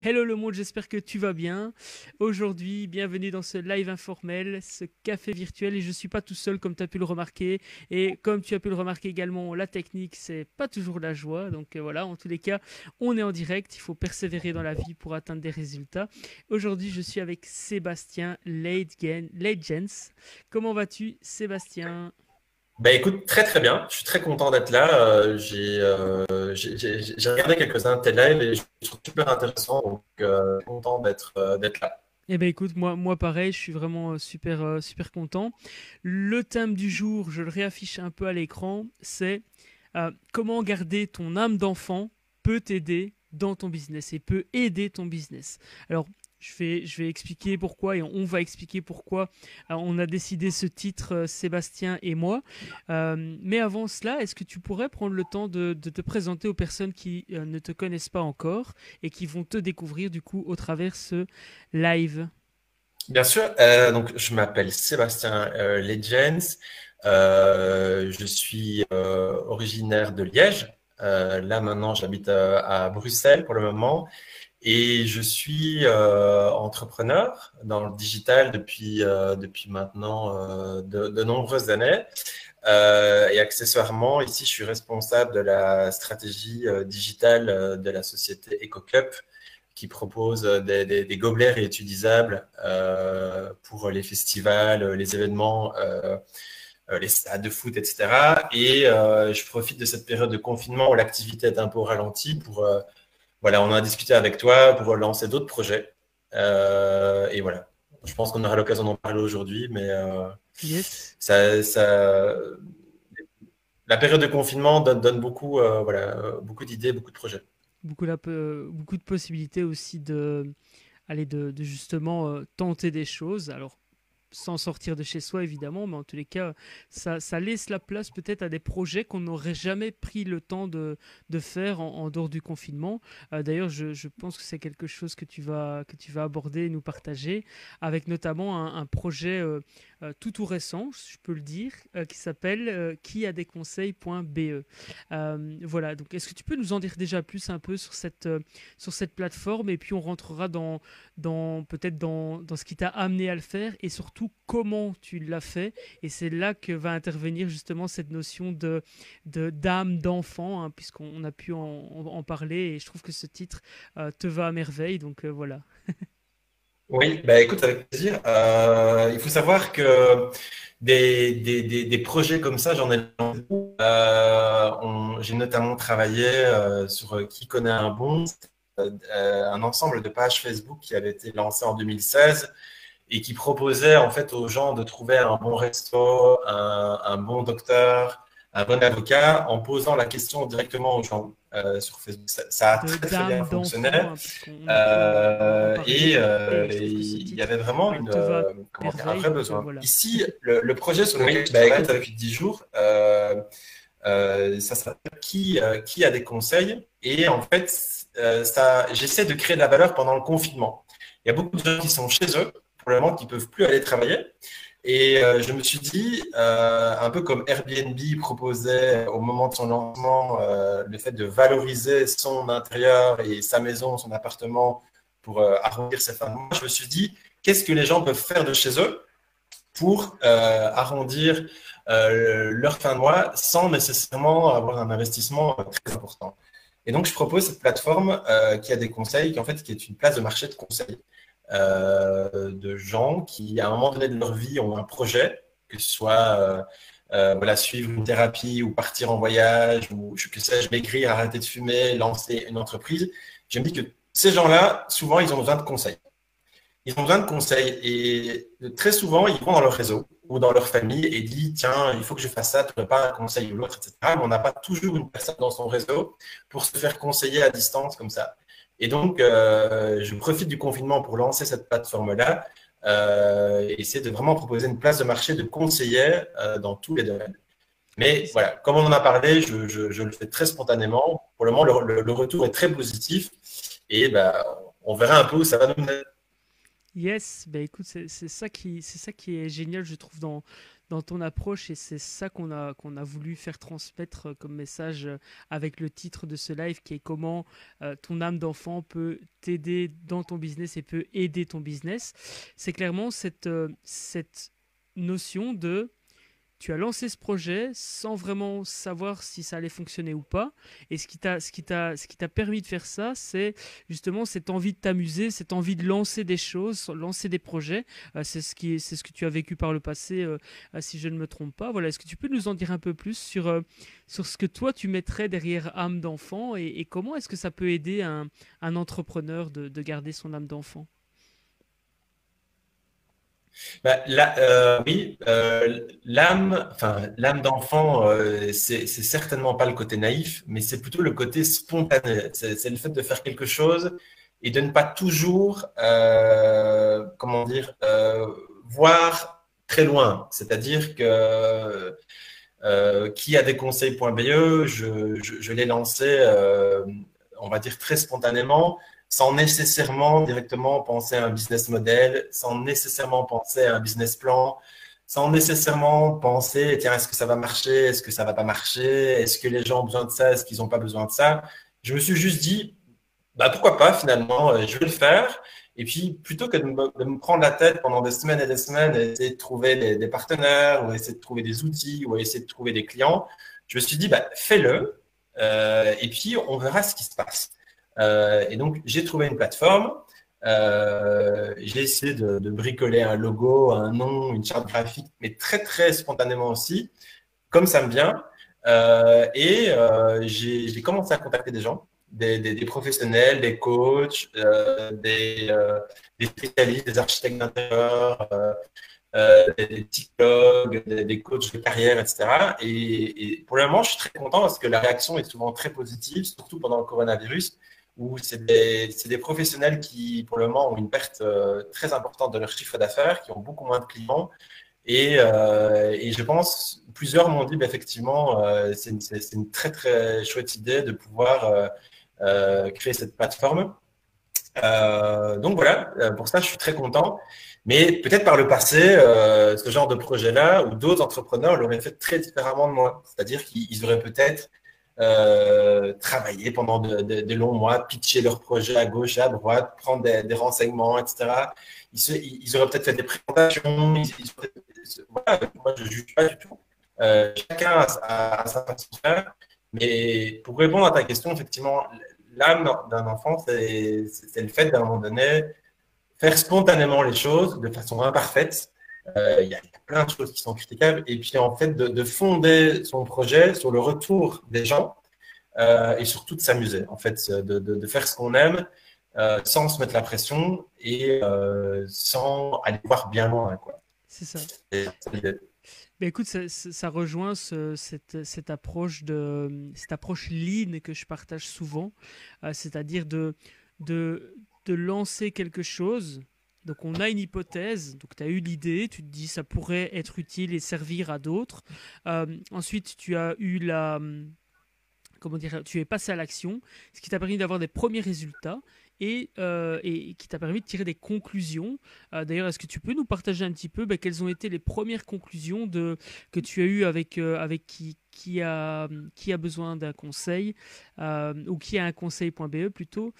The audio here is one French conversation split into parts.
Hello le monde, j'espère que tu vas bien. Aujourd'hui, bienvenue dans ce live informel, ce café virtuel. Et je ne suis pas tout seul comme tu as pu le remarquer. Et comme tu as pu le remarquer également, la technique, c'est pas toujours la joie. Donc voilà, en tous les cas, on est en direct. Il faut persévérer dans la vie pour atteindre des résultats. Aujourd'hui, je suis avec Sébastien Leidgens. Comment vas-tu, Sébastien? Bah écoute, très très bien. Je suis très content d'être là. J'ai regardé quelques-uns de tes lives et je trouve super intéressant. Donc content d'être là. Eh ben écoute, moi pareil, je suis vraiment super content. Le thème du jour, je le réaffiche un peu à l'écran, c'est comment garder ton âme d'enfant peut t'aider dans ton business et peut aider ton business. Alors, je vais expliquer pourquoi et on va expliquer pourquoi on a décidé ce titre, Sébastien et moi. Mais avant cela, est-ce que tu pourrais prendre le temps de te présenter aux personnes qui ne te connaissent pas encore et qui vont te découvrir du coup au travers ce live? Bien sûr, donc je m'appelle Sébastien Legens. Je suis originaire de Liège. Là maintenant, j'habite à Bruxelles pour le moment. Et je suis entrepreneur dans le digital depuis maintenant de nombreuses années. Et accessoirement, ici, je suis responsable de la stratégie digitale de la société EcoCup qui propose des gobelets réutilisables pour les festivals, les événements, les stades de foot, etc. Et je profite de cette période de confinement où l'activité est un peu ralentie pour voilà, on en a discuté avec toi pour lancer d'autres projets. Et voilà, je pense qu'on aura l'occasion d'en parler aujourd'hui, mais Yes. ça, la période de confinement donne beaucoup, voilà, beaucoup d'idées, beaucoup de projets. Beaucoup de possibilités aussi de justement tenter des choses. Alors, sans sortir de chez soi évidemment, mais en tous les cas, ça laisse la place peut-être à des projets qu'on n'aurait jamais pris le temps de faire en dehors du confinement. D'ailleurs, je pense que c'est quelque chose que tu vas aborder et nous partager, avec notamment un projet tout récent, je peux le dire, qui s'appelle quiadesconseils.be. Voilà, donc est-ce que tu peux nous en dire déjà plus un peu sur cette plateforme et puis on rentrera peut-être dans ce qui t'a amené à le faire et surtout comment tu l'as fait. Et c'est là que va intervenir justement cette notion d'âme d'enfant, hein, puisqu'on a pu en parler et je trouve que ce titre te va à merveille. Donc voilà. Oui, bah écoute, avec plaisir. Il faut savoir que des projets comme ça, j'en ai lancé beaucoup. J'ai notamment travaillé sur Qui connaît un bon, un ensemble de pages Facebook qui avait été lancé en 2016 et qui proposait en fait aux gens de trouver un bon resto, un bon docteur, un bon avocat en posant la question directement aux gens sur Facebook. Ça a très très bien D'âme fonctionné. d'enfant, hein, puisqu'on a pu en parler et je trouve que ce Il y avait titre vraiment te va à comment dire, un merveille. vrai Donc besoin. voilà. Ici, le projet sur lequel je travaille depuis 10 jours, ça s'appelle qui a des conseils. Et en fait, j'essaie de créer de la valeur pendant le confinement. Il y a beaucoup de gens qui sont chez eux, pour le moment, qui ne peuvent plus aller travailler. Et je me suis dit, un peu comme Airbnb proposait au moment de son lancement, le fait de valoriser son intérieur et sa maison, son appartement pour arrondir ses fins de mois, je me suis dit, qu'est-ce que les gens peuvent faire de chez eux pour arrondir leur fin de mois sans nécessairement avoir un investissement très important. Et donc, je propose cette plateforme qui a des conseils, qui est une place de marché de conseils de gens qui, à un moment donné de leur vie, ont un projet, que ce soit voilà, suivre une thérapie ou partir en voyage, ou que sais-je, maigrir, arrêter de fumer, lancer une entreprise. Je me dis que ces gens-là, souvent, ils ont besoin de conseils. Ils ont besoin de conseils et très souvent, ils vont dans leur réseau ou dans leur famille et disent, tiens, il faut que je fasse ça, tu ne veux pas un conseil ou l'autre, etc. Mais on n'a pas toujours une personne dans son réseau pour se faire conseiller à distance comme ça. Et donc, je profite du confinement pour lancer cette plateforme-là et essayer de vraiment proposer une place de marché de conseillers dans tous les domaines. C'est Mais ça. voilà, comme on en a parlé, je le fais très spontanément. Pour le moment, le retour est très positif et bah, on verra un peu où ça va nous mener. Yes, bah écoute, c'est ça qui est génial, je trouve, dans ton approche, et c'est ça qu'on a voulu faire transmettre comme message avec le titre de ce live, qui est comment ton âme d'enfant peut t'aider dans ton business et peut aider ton business. C'est clairement cette notion de tu as lancé ce projet sans vraiment savoir si ça allait fonctionner ou pas. Et ce qui t'a permis de faire ça, c'est justement cette envie de t'amuser, cette envie de lancer des choses, lancer des projets. C'est ce que tu as vécu par le passé, si je ne me trompe pas. Voilà. Est-ce que tu peux nous en dire un peu plus sur ce que toi tu mettrais derrière âme d'enfant, et comment est-ce que ça peut aider un entrepreneur de garder son âme d'enfant? Bah, oui, l'âme d'enfant, c'est certainement pas le côté naïf, mais c'est plutôt le côté spontané. C'est le fait de faire quelque chose et de ne pas toujours, comment dire, voir très loin. C'est-à-dire que qui a des conseils.be, je l'ai lancé, on va dire très spontanément, sans nécessairement directement penser à un business model, sans nécessairement penser à un business plan, sans nécessairement penser, tiens, est-ce que ça va marcher, est-ce que ça va pas marcher, est-ce que les gens ont besoin de ça, est-ce qu'ils n'ont pas besoin de ça. Je me suis juste dit, bah, pourquoi pas finalement, je vais le faire. Et puis, plutôt que de me prendre la tête pendant des semaines et des semaines, et essayer de trouver des partenaires, ou essayer de trouver des outils, ou essayer de trouver des clients, je me suis dit, bah, fais-le, et puis on verra ce qui se passe. Et donc, j'ai trouvé une plateforme, j'ai essayé de bricoler un logo, un nom, une charte graphique, mais très, très spontanément aussi, comme ça me vient. J'ai commencé à contacter des gens, des professionnels, des coachs, des spécialistes, des architectes d'intérieur, des psychologues, des coachs de carrière, etc. Et pour le moment, je suis très content parce que la réaction est souvent très positive, surtout pendant le coronavirus, où c'est des professionnels qui, pour le moment, ont une perte très importante de leur chiffre d'affaires, qui ont beaucoup moins de clients. Et je pense, plusieurs m'ont dit, bah, effectivement, c'est une très, très chouette idée de pouvoir créer cette plateforme. Donc voilà, pour ça, je suis très content. Mais peut-être par le passé, ce genre de projet-là, ou d'autres entrepreneurs l'auraient fait très différemment de moi. C'est-à-dire qu'ils auraient peut-être travaillé pendant de longs mois, pitcher leur projet à gauche et à droite, prendre des renseignements, etc. Ils auraient peut-être fait des présentations. Voilà, moi, je ne juge pas du tout. Chacun a sa façon de faire. Mais pour répondre à ta question, effectivement, l'âme d'un enfant, c'est le fait, d'un moment donné, faire spontanément les choses de façon imparfaite. Il y a plein de choses qui sont critiquables. Et puis, en fait, de fonder son projet sur le retour des gens et surtout de s'amuser. En fait, de faire ce qu'on aime sans se mettre la pression et sans aller voir bien loin, quoi. C'est ça. C'est l'idée. Mais écoute, ça rejoint cette approche lean que je partage souvent, c'est-à-dire de lancer quelque chose. Donc on a une hypothèse, donc tu as eu l'idée, tu te dis ça pourrait être utile et servir à d'autres. Ensuite, tu as eu comment dire, tu es passé à l'action, ce qui t'a permis d'avoir des premiers résultats et qui t'a permis de tirer des conclusions. D'ailleurs, est-ce que tu peux nous partager un petit peu quelles ont été les premières conclusions que tu as eues avec qui a besoin d'un conseil ou qui a un conseil.be plutôt.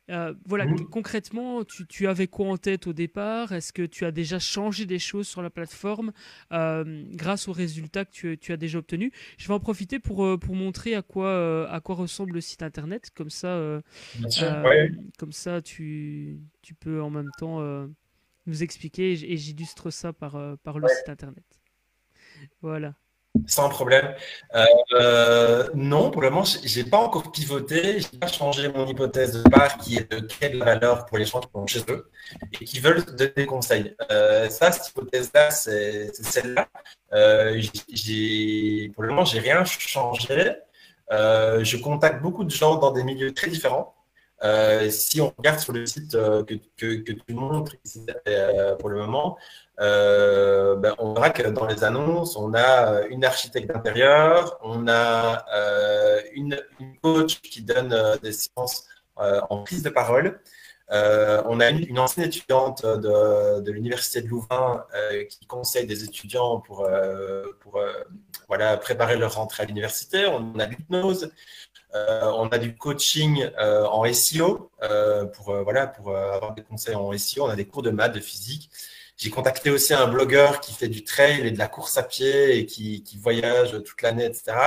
Voilà, Mhm. concrètement, tu avais quoi en tête au départ? Est-ce que tu as déjà changé des choses sur la plateforme grâce aux résultats que tu as déjà obtenus? Je vais en profiter pour montrer à quoi ressemble le site internet. Bien sûr, Euh, oui. Comme ça tu peux en même temps nous expliquer, et j'illustre ça par le site internet. Voilà. Sans problème. Non, pour le moment, j'ai pas encore pivoté, j'ai pas changé mon hypothèse de départ qui est de créer de la valeur pour les gens qui sont chez eux et qui veulent donner des conseils. Cette hypothèse-là, c'est celle-là. Pour le moment, j'ai rien changé. Je contacte beaucoup de gens dans des milieux très différents. Si on regarde sur le site que tu montres ici, pour le moment, on verra que dans les annonces, on a une architecte d'intérieur, on a une coach qui donne des séances en prise de parole, On a une ancienne étudiante de l'Université de Louvain qui conseille des étudiants pour voilà, préparer leur rentrée à l'université. On a l'hypnose. On a du coaching en SEO voilà, pour avoir des conseils en SEO. On a des cours de maths, de physique. J'ai contacté aussi un blogueur qui fait du trail et de la course à pied et qui voyage toute l'année, etc.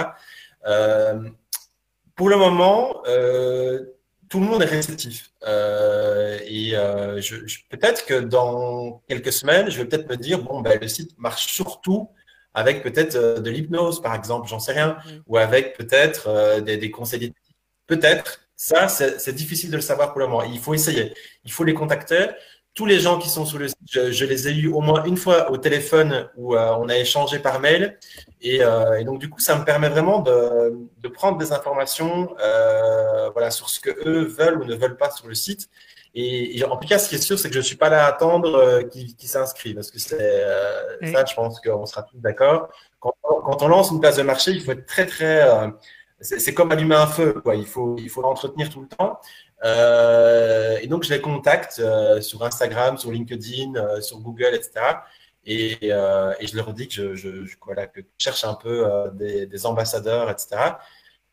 Pour le moment, tout le monde est réceptif. Peut-être que dans quelques semaines, je vais peut-être me dire, bon, ben, le site marche surtout avec peut-être de l'hypnose, par exemple, j'en sais rien, Oui. ou avec peut-être des conseils. Peut-être. Ça, c'est difficile de le savoir pour le moment. Il faut essayer. Il faut les contacter. Tous les gens qui sont sur le site, je les ai eus au moins une fois au téléphone où on a échangé par mail. Et donc, du coup, ça me permet vraiment de prendre des informations voilà, sur ce que eux veulent ou ne veulent pas sur le site. Et en tout cas, ce qui est sûr, c'est que je ne suis pas là à attendre qu'ils s'inscrivent. Parce que ça, je pense qu'on sera tous d'accord. Quand on lance une place de marché, il faut être très, très. C'est comme allumer un feu, quoi. Il faut l'entretenir tout le temps. Et donc, je les contacte sur Instagram, sur LinkedIn, sur Google, etc. Et je leur dis que voilà, que je cherche un peu des ambassadeurs, etc.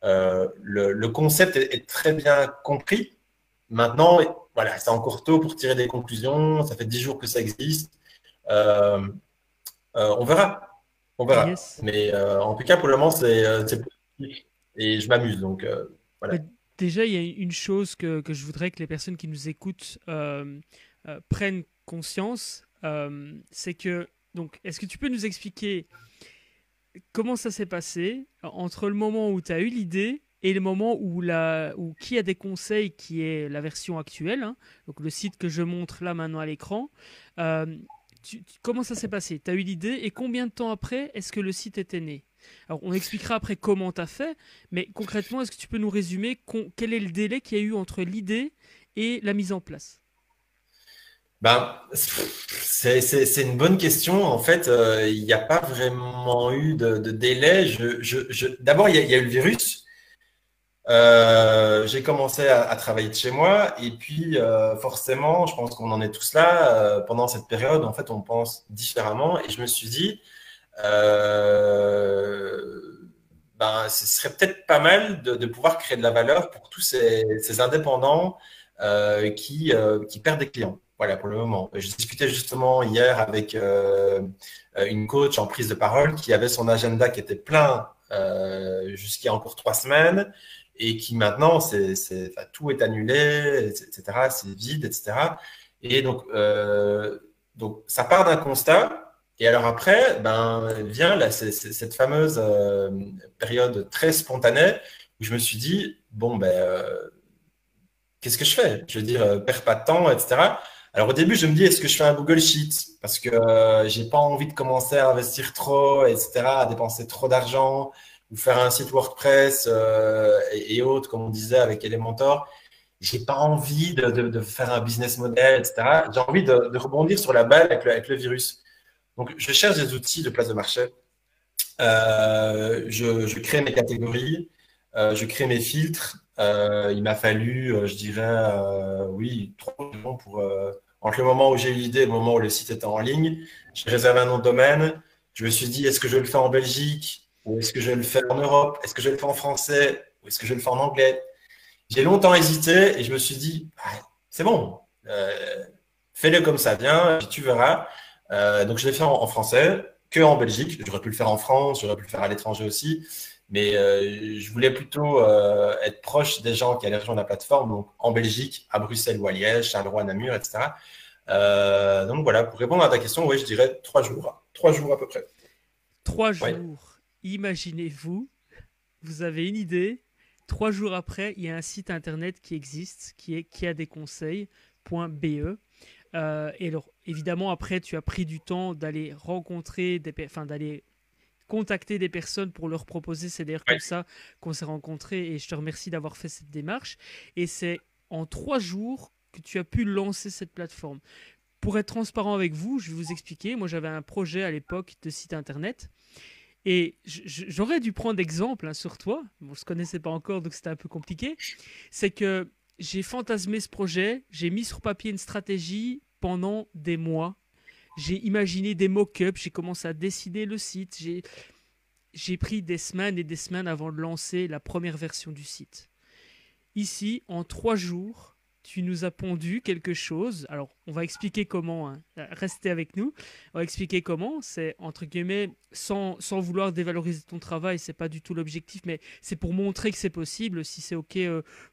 Le concept est très bien compris. Maintenant, voilà, c'est encore tôt pour tirer des conclusions. Ça fait 10 jours que ça existe. Euh, on verra. On verra. Yes. Mais en tout cas, pour le moment, c'est positif. Et je m'amuse. Donc, Bah, voilà. déjà, il y a une chose que je voudrais que les personnes qui nous écoutent prennent conscience, c'est que, donc, est-ce que tu peux nous expliquer comment ça s'est passé entre le moment où tu as eu l'idée et le moment où Qui a des conseils, qui est la version actuelle, hein, donc le site que je montre là maintenant à l'écran, euh, comment ça s'est passé? Tu as eu l'idée et combien de temps après est-ce que le site était né? Alors, on expliquera après comment tu as fait, mais concrètement, est-ce que tu peux nous résumer quel est le délai qu'il y a eu entre l'idée et la mise en place? Ben, c'est une bonne question. En fait, il n'y a pas vraiment eu de délai. D'abord, il y a eu le virus. J'ai commencé à travailler de chez moi et puis forcément, je pense qu'on en est tous là. Pendant cette période, en fait, on pense différemment et je me suis dit, ben, ce serait peut-être pas mal de pouvoir créer de la valeur pour tous ces indépendants qui perdent des clients. Voilà, pour le moment. Je discutais justement hier avec une coach en prise de parole qui avait son agenda qui était plein jusqu'à encore 3 semaines et qui maintenant, enfin, tout est annulé, etc. C'est vide, etc. Et donc ça part d'un constat. Et alors après, ben, vient cette fameuse période très spontanée où je me suis dit, bon, ben, qu'est-ce que je fais? Je veux dire, perds pas de temps, etc. Alors au début, je me dis, est-ce que je fais un Google Sheet? Parce que j'ai pas envie de commencer à investir trop, etc., à dépenser trop d'argent, ou faire un site WordPress et autres, comme on disait avec Elementor. J'ai pas envie de faire un business model, etc. J'ai envie de rebondir sur la balle avec le virus. Donc, je cherche des outils de place de marché. Je crée mes catégories, je crée mes filtres. Il m'a fallu, je dirais, oui, 3 ans entre le moment où j'ai eu l'idée et le moment où le site était en ligne. J'ai réservé un nom de domaine. Je me suis dit, est-ce que je vais le faire en Belgique ou est-ce que je vais le faire en Europe? Est-ce que je vais le faire en français ou est-ce que je vais le faire en anglais? J'ai longtemps hésité et je me suis dit, ah, c'est bon, fais-le comme ça vient, puis tu verras. Donc je l'ai fait en français, que en Belgique. J'aurais pu le faire en France, j'aurais pu le faire à l'étranger aussi, mais je voulais plutôt être proche des gens qui allaient rejoindre la plateforme, donc en Belgique, à Bruxelles ou à Liège, Charleroi, Namur, etc. Donc voilà, pour répondre à ta question, oui, je dirais 3 jours. 3 jours à peu près. Trois Oui. jours. Imaginez-vous, vous avez une idée. 3 jours après, il y a un site internet qui existe, qui est quiadesconseils.be. Et alors, évidemment, après, tu as pris du temps d'aller rencontrer d'aller contacter des personnes pour leur proposer. C'est d'ailleurs comme ça qu'on s'est rencontrés et je te remercie d'avoir fait cette démarche. Et c'est en 3 jours que tu as pu lancer cette plateforme. Pour être transparent avec vous, je vais vous expliquer. Moi, j'avais un projet à l'époque de site internet et j'aurais dû prendre exemple, hein, sur toi. Bon, je ne connaissais pas encore, donc c'était un peu compliqué. C'est que j'ai fantasmé ce projet, j'ai mis sur papier une stratégie pendant des mois. J'ai imaginé des mock-ups, j'ai commencé à dessiner le site, j'ai pris des semaines et des semaines avant de lancer la première version du site. Ici, en 3 jours, tu nous as pondu quelque chose. Alors, on va expliquer comment, hein. Restez avec nous. On va expliquer comment. C'est, entre guillemets, sans vouloir dévaloriser ton travail, c'est pas du tout l'objectif, mais c'est pour montrer que c'est possible, si c'est OK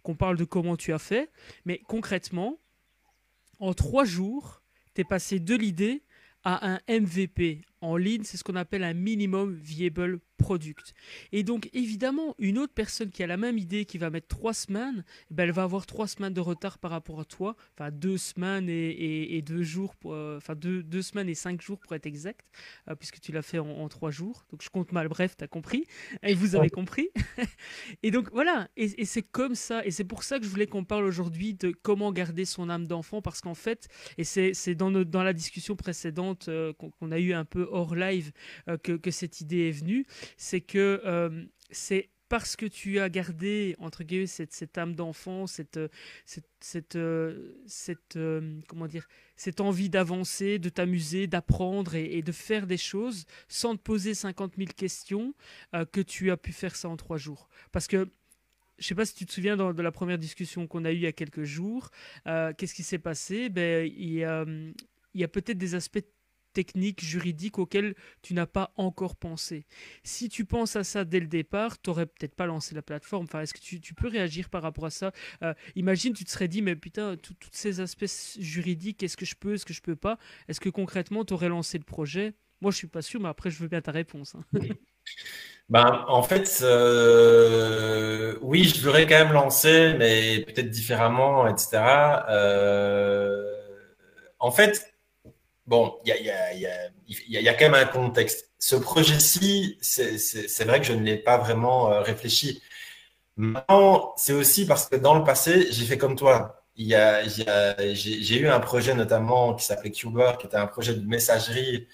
qu'on parle de comment tu as fait. Mais concrètement, en 3 jours, tu es passé de l'idée à un MVP. En ligne, c'est ce qu'on appelle un minimum viable product. Et donc, évidemment, une autre personne qui a la même idée, qui va mettre 3 semaines, ben, elle va avoir 3 semaines de retard par rapport à toi. Enfin, 2 semaines et 2 jours, enfin, 2 semaines et 5 jours pour être exact, puisque tu l'as fait en 3 jours. Donc, je compte mal, bref, tu as compris. Et vous avez compris. Et donc, voilà. Et c'est comme ça. Et c'est pour ça que je voulais qu'on parle aujourd'hui de comment garder son âme d'enfant, parce qu'en fait, et c'est dans la discussion précédente qu'on a eu un peu hors live que cette idée est venue, c'est que c'est parce que tu as gardé, entre guillemets, cette âme d'enfant, comment dire, cette envie d'avancer, de t'amuser, d'apprendre et de faire des choses sans te poser 50 000 questions, que tu as pu faire ça en 3 jours. Parce que je ne sais pas si tu te souviens de la première discussion qu'on a eue il y a quelques jours. Qu'est-ce qui s'est passé? Ben, il y a peut-être des aspects techniques, juridiques auxquels tu n'as pas encore pensé. Si tu penses à ça dès le départ, tu n'aurais peut-être pas lancé la plateforme. Enfin, est-ce que tu peux réagir par rapport à ça? Imagine, tu te serais dit, mais putain, tous ces aspects juridiques, est-ce que je peux, est-ce que je peux pas? Est-ce que concrètement, tu aurais lancé le projet? Moi, je suis pas sûr, mais après, je veux bien ta réponse, hein. Ben, en fait, oui, je l'aurais quand même lancé, mais peut-être différemment, etc. En fait, bon, il y a quand même un contexte. Ce projet-ci, c'est vrai que je ne l'ai pas vraiment réfléchi. Maintenant, c'est aussi parce que dans le passé, j'ai fait comme toi. J'ai eu un projet notamment qui s'appelait Cuber, qui était un projet de messagerie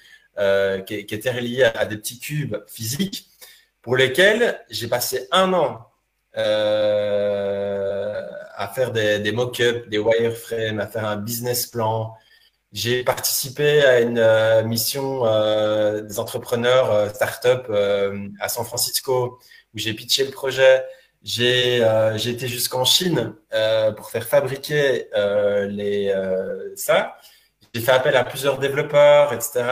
qui était relié à des petits cubes physiques pour lesquels j'ai passé un an à faire des mock-ups, des wireframes, à faire un business plan. J'ai participé à une mission des entrepreneurs start-up à San Francisco où j'ai pitché le projet. J'ai été jusqu'en Chine pour faire fabriquer ça. J'ai fait appel à plusieurs développeurs, etc.,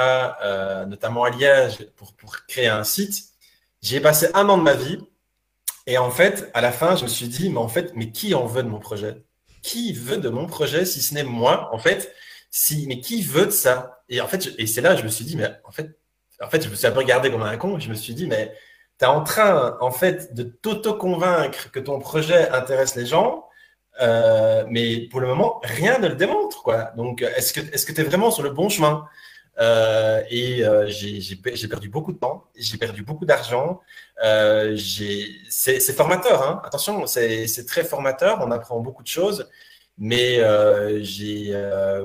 notamment à Liège, pour créer un site. J'y ai passé un an de ma vie. Et en fait, à la fin, je me suis dit, mais en fait, mais qui en veut de mon projet? Qui veut de mon projet si ce n'est moi? En fait, mais qui veut de ça? Et en fait, et c'est là que je me suis dit, mais en fait, je me suis un peu regardé comme un con. Je me suis dit, mais tu es en train, en fait, de t'auto-convaincre que ton projet intéresse les gens, mais pour le moment, rien ne le démontre, quoi. Donc, est-ce que tu es vraiment sur le bon chemin? J'ai perdu beaucoup de temps, j'ai perdu beaucoup d'argent. C'est formateur, hein. Attention, c'est très formateur. On apprend beaucoup de choses, mais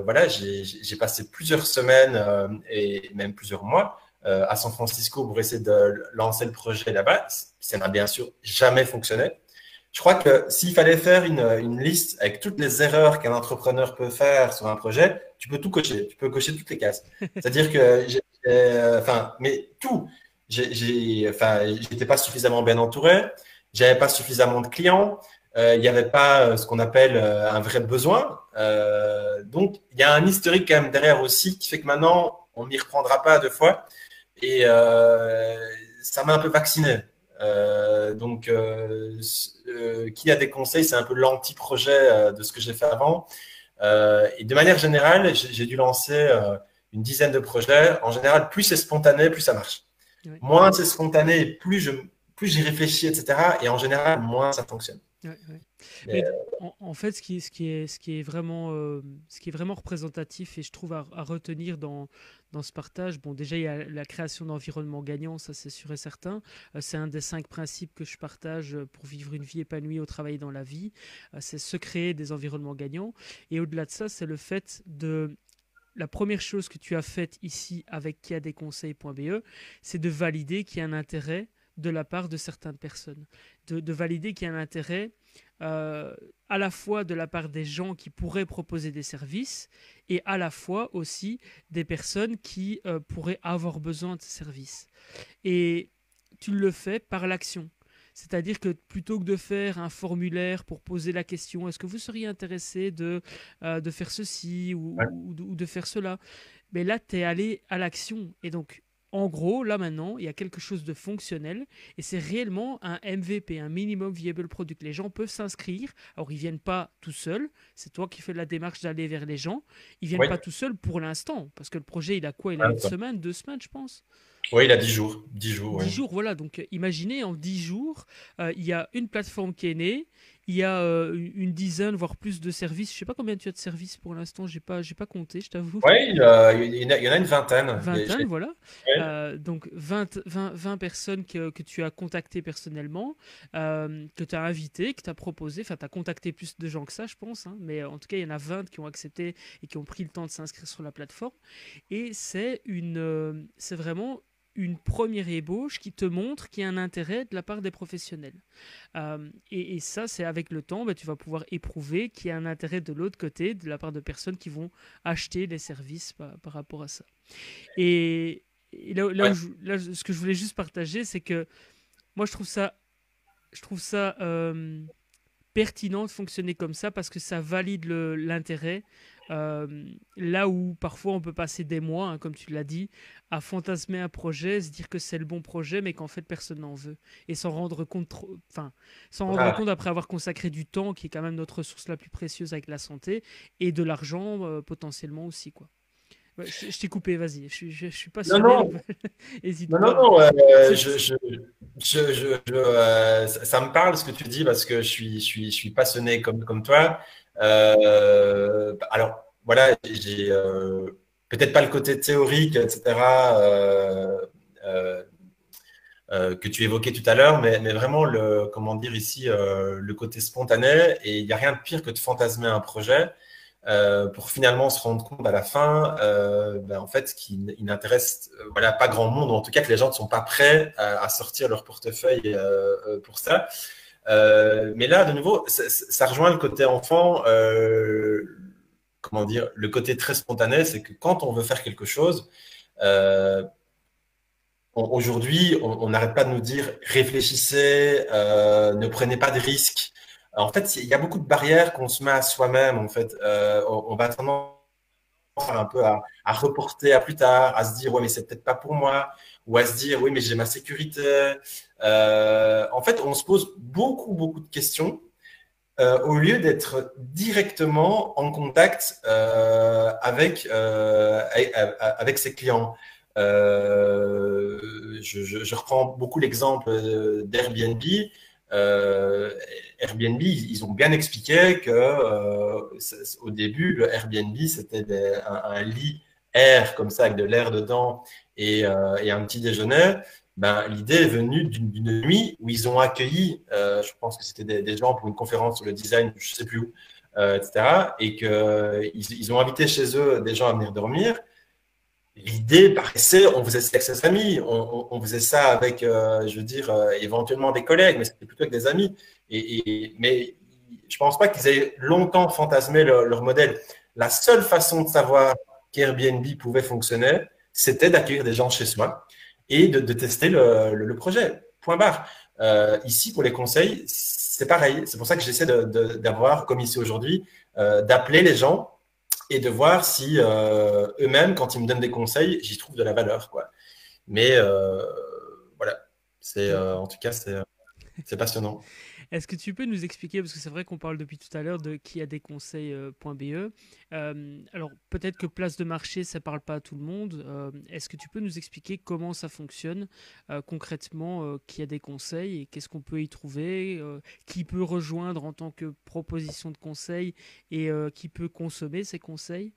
voilà, j'ai passé plusieurs semaines et même plusieurs mois à San Francisco pour essayer de lancer le projet là-bas. Ça n'a bien sûr jamais fonctionné. Je crois que s'il fallait faire une liste avec toutes les erreurs qu'un entrepreneur peut faire sur un projet, tu peux tout cocher. Tu peux cocher toutes les cases. C'est-à-dire que, enfin, mais tout. Enfin, j'étais pas suffisamment bien entouré. J'avais pas suffisamment de clients. Il n'y avait pas ce qu'on appelle un vrai besoin. Donc, il y a un historique quand même derrière aussi qui fait que maintenant, on n'y reprendra pas deux fois. Et ça m'a un peu vacciné. Donc, qui a des conseils, c'est un peu l'anti-projet de ce que j'ai fait avant. Et de manière générale, j'ai dû lancer une dizaine de projets. En général, plus c'est spontané, plus ça marche. Ouais. Moins c'est spontané, plus j'y réfléchis, etc. Et en général, moins ça fonctionne. Ouais, ouais. Mais, Mais en fait, ce qui est vraiment représentatif et je trouve à retenir dans ce partage, bon, déjà, il y a la création d'environnements gagnants, ça c'est sûr et certain. C'est un des 5 principes que je partage pour vivre une vie épanouie au travail et dans la vie. C'est se créer des environnements gagnants. Et au-delà de ça, c'est le fait de... La première chose que tu as faite ici avec kiadesconseils.be, c'est de valider qu'il y a un intérêt de la part de certaines personnes, de valider qu'il y a un intérêt euh, à la fois de la part des gens qui pourraient proposer des services et à la fois aussi des personnes qui pourraient avoir besoin de ces services. Et tu le fais par l'action. C'est-à-dire que plutôt que de faire un formulaire pour poser la question, est-ce que vous seriez intéressé de faire ceci Ouais. ou de faire cela, mais là, tu es allé à l'action. Et donc, en gros, là maintenant, il y a quelque chose de fonctionnel et c'est réellement un MVP, un minimum viable product. Les gens peuvent s'inscrire. Alors, ils viennent pas tout seuls. C'est toi qui fais la démarche d'aller vers les gens. Ils viennent Oui, pas tout seuls pour l'instant parce que le projet, il a quoi? Il a ouais, une ça. semaine, 2 semaines, je pense. Oui, il a 10 jours. 10 jours, oui. 10 jours, voilà. Donc, imaginez, en 10 jours, il y a une plateforme qui est née. Il y a une dizaine, voire plus de services. Je sais pas combien tu as de services pour l'instant. J'ai pas compté, je t'avoue. Oui, il y en a une vingtaine. Vingtaine, voilà. Ouais. Donc 20 personnes que tu as contactées personnellement, que tu as invitées, que tu as proposées. Enfin, tu as contacté plus de gens que ça, je pense, hein. Mais en tout cas, il y en a 20 qui ont accepté et qui ont pris le temps de s'inscrire sur la plateforme. Et c'est vraiment une première ébauche qui te montre qu'il y a un intérêt de la part des professionnels. Et ça, c'est avec le temps, bah, tu vas pouvoir éprouver qu'il y a un intérêt de l'autre côté, de la part de personnes qui vont acheter les services par rapport à ça. Et Ouais. là, ce que je voulais juste partager, c'est que moi, je trouve ça pertinent de fonctionner comme ça parce que ça valide l'intérêt. Là où parfois on peut passer des mois, hein, comme tu l'as dit, à fantasmer un projet, se dire que c'est le bon projet, mais qu'en fait personne n'en veut. Et s'en rendre compte, enfin, s'en rendre Voilà. compte après avoir consacré du temps, qui est quand même notre ressource la plus précieuse avec la santé, et de l'argent potentiellement aussi, quoi. Ouais, je t'ai coupé, vas-y. Je suis Non, passionné, donc non, hésite non, non, pas. non. C'est- c'est- Ça me parle ce que tu dis parce que je suis passionné comme toi. Alors, voilà, j'ai peut-être pas le côté théorique, etc. Euh, que tu évoquais tout à l'heure, mais vraiment comment dire ici, le côté spontané. Et il n'y a rien de pire que de fantasmer un projet pour finalement se rendre compte à la fin, en fait, qu'il n'intéresse voilà, pas grand monde, ou en tout cas que les gens ne sont pas prêts à sortir leur portefeuille pour ça. Mais là, de nouveau, ça rejoint le côté enfant, comment dire, le côté très spontané, c'est que quand on veut faire quelque chose, euh, aujourd'hui, on n'arrête pas de nous dire réfléchissez, ne prenez pas de risques. En fait, il y a beaucoup de barrières qu'on se met à soi-même. En fait, on va tendance un peu à reporter à plus tard, à se dire ouais mais c'est peut-être pas pour moi, ou à se dire oui mais j'ai ma sécurité. En fait, on se pose beaucoup de questions au lieu d'être directement en contact avec ses clients. Je reprends beaucoup l'exemple d'Airbnb. Airbnb, ils ont bien expliqué que au début, le Airbnb, c'était un lit air comme ça avec de l'air dedans et un petit déjeuner. Ben, l'idée est venue d'une nuit où ils ont accueilli, je pense que c'était des gens pour une conférence sur le design, je sais plus où, etc. Et qu'ils ont invité chez eux des gens à venir dormir. L'idée paraissait, on faisait ça avec ses amis, on faisait ça avec, je veux dire, éventuellement des collègues, mais c'était plutôt avec des amis. Mais je pense pas qu'ils aient longtemps fantasmé leur modèle. La seule façon de savoir qu'Airbnb pouvait fonctionner, c'était d'accueillir des gens chez soi et de tester le projet. Point barre. Ici, pour les conseils, c'est pareil. C'est pour ça que j'essaie d'avoir, comme ici aujourd'hui, d'appeler les gens et de voir si eux-mêmes, quand ils me donnent des conseils, j'y trouve de la valeur, quoi. Mais voilà, en tout cas, c'est passionnant. Est-ce que tu peux nous expliquer, parce que c'est vrai qu'on parle depuis tout à l'heure de qui a des conseils.be. Alors peut-être que place de marché, ça parle pas à tout le monde. Est-ce que tu peux nous expliquer comment ça fonctionne concrètement, qui a des conseils et qu'est-ce qu'on peut y trouver, qui peut rejoindre en tant que proposition de conseil et qui peut consommer ces conseils?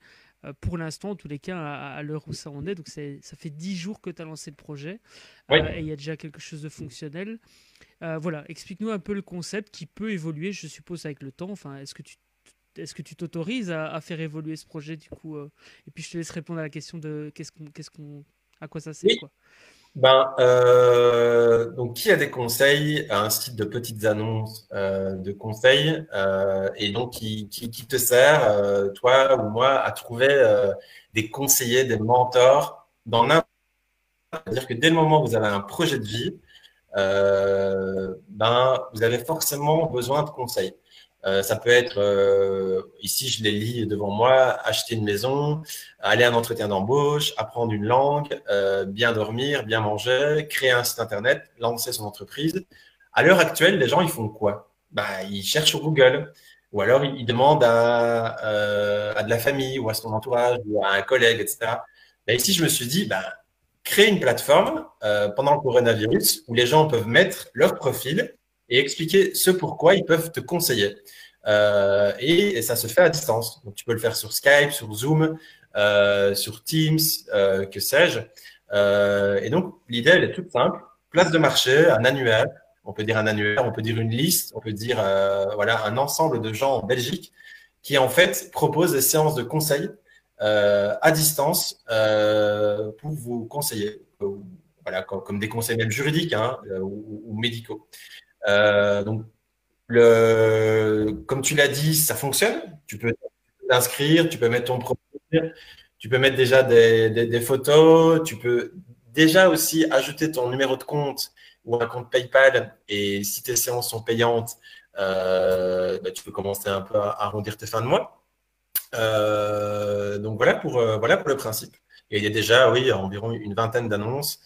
Pour l'instant, en tous les cas, à l'heure où ça en est, donc ça fait 10 jours que tu as lancé le projet Oui. et il y a déjà quelque chose de fonctionnel. Voilà, explique-nous un peu le concept qui peut évoluer, je suppose, avec le temps. Enfin, est-ce que tu t'autorises à faire évoluer ce projet du coup, et puis je te laisse répondre à la question de à quoi ça sert, Oui. quoi. Donc, qui a des conseils a un site de petites annonces de conseils et donc qui te sert, toi ou moi, à trouver des conseillers, des mentors dans n'importe. C'est-à-dire que dès le moment où vous avez un projet de vie, vous avez forcément besoin de conseils. Ça peut être, ici je les lis devant moi, acheter une maison, aller à un entretien d'embauche, apprendre une langue, bien dormir, bien manger, créer un site internet, lancer son entreprise. À l'heure actuelle, les gens, ils font quoi? Ils cherchent sur Google ou alors ils demandent à de la famille ou à son entourage ou à un collègue, etc. Ici, je me suis dit, créer une plateforme pendant le coronavirus où les gens peuvent mettre leur profil et expliquer ce pourquoi ils peuvent te conseiller. Et ça se fait à distance. Donc, tu peux le faire sur Skype, sur Zoom, sur Teams, que sais-je. Et donc, l'idée, elle est toute simple. Place de marché, un annuaire. On peut dire un annuaire, on peut dire une liste, on peut dire voilà, un ensemble de gens en Belgique qui, en fait, proposent des séances de conseil à distance pour vous conseiller. Voilà, comme des conseils même juridiques hein, ou médicaux. Donc, comme tu l'as dit, ça fonctionne. Tu peux t'inscrire, tu peux mettre ton profil, tu peux mettre déjà des photos, tu peux déjà aussi ajouter ton numéro de compte ou un compte PayPal. Et si tes séances sont payantes, tu peux commencer un peu à arrondir tes fins de mois. Donc voilà pour le principe. Et il y a déjà, oui, environ une vingtaine d'annonces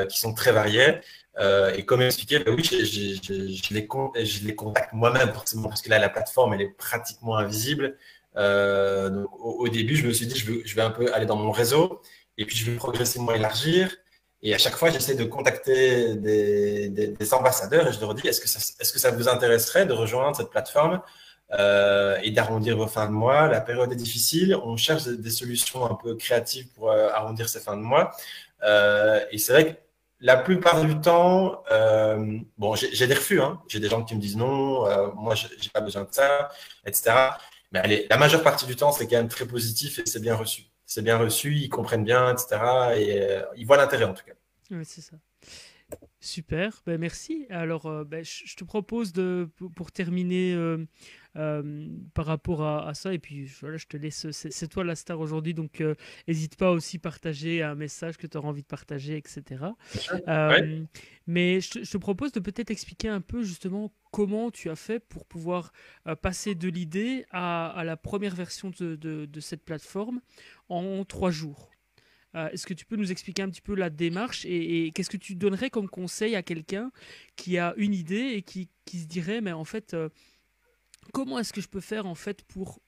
qui sont très variées. Et comme expliqué, oui, je les contacte moi-même forcément parce que là, la plateforme, elle est pratiquement invisible. Donc au début, je me suis dit, je vais un peu aller dans mon réseau et puis je vais progressivement élargir. Et à chaque fois, j'essaie de contacter des ambassadeurs et je leur dis, est-ce que ça vous intéresserait de rejoindre cette plateforme et d'arrondir vos fins de mois? La période est difficile. On cherche des solutions un peu créatives pour arrondir ces fins de mois. Et c'est vrai que la plupart du temps, bon, j'ai des refus. Hein. J'ai des gens qui me disent non, moi, j'ai pas besoin de ça, etc. Mais allez, la majeure partie du temps, c'est quand même très positif et c'est bien reçu. C'est bien reçu, ils comprennent bien, etc. Et ils voient l'intérêt en tout cas. Oui, c'est ça. Super, merci. Alors, je te propose pour terminer par rapport à ça, et puis voilà, je te laisse, c'est toi la star aujourd'hui, donc n'hésite pas aussi à partager un message que tu auras envie de partager, etc. Ouais. Mais je te propose de peut-être expliquer un peu justement comment tu as fait pour pouvoir passer de l'idée à la première version de cette plateforme en 3 jours. Est-ce que tu peux nous expliquer un petit peu la démarche et qu'est-ce que tu donnerais comme conseil à quelqu'un qui a une idée et qui se dirait, mais en fait, comment est-ce que je peux faire en fait pour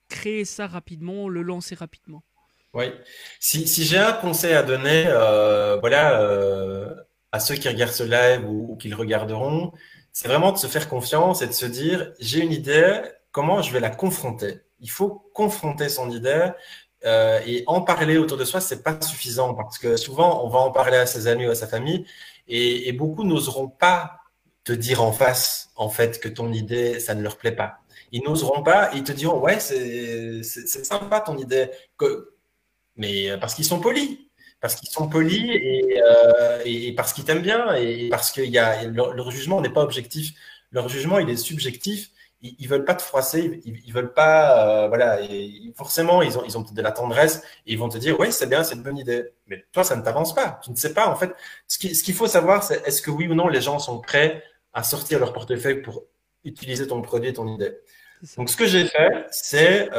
créer ça rapidement, le lancer rapidement? Oui. Si j'ai un conseil à donner, voilà, à ceux qui regardent ce live ou qui le regarderont, c'est vraiment de se faire confiance et de se dire, j'ai une idée, comment je vais la confronter? Il faut confronter son idée et en parler autour de soi, c'est pas suffisant parce que souvent, on va en parler à ses amis ou à sa famille et beaucoup n'oseront pas te dire en face, en fait, que ton idée, ça ne leur plaît pas. Ils n'oseront pas, ils te diront, ouais, c'est sympa ton idée. Mais parce qu'ils sont polis. Parce qu'ils sont polis et parce qu'ils t'aiment bien et parce que leur jugement n'est pas objectif. Leur jugement, il est subjectif. Ils veulent pas te froisser. Ils veulent pas. Voilà. Et forcément, ils ont de la tendresse et ils vont te dire, ouais, c'est bien, c'est une bonne idée. Mais toi, ça ne t'avance pas. Tu ne sais pas. En fait, ce qu'il faut savoir, c'est est-ce que oui ou non, les gens sont prêts à sortir leur portefeuille pour utiliser ton produit et ton idée. C'est ça. Donc, ce que j'ai fait, c'est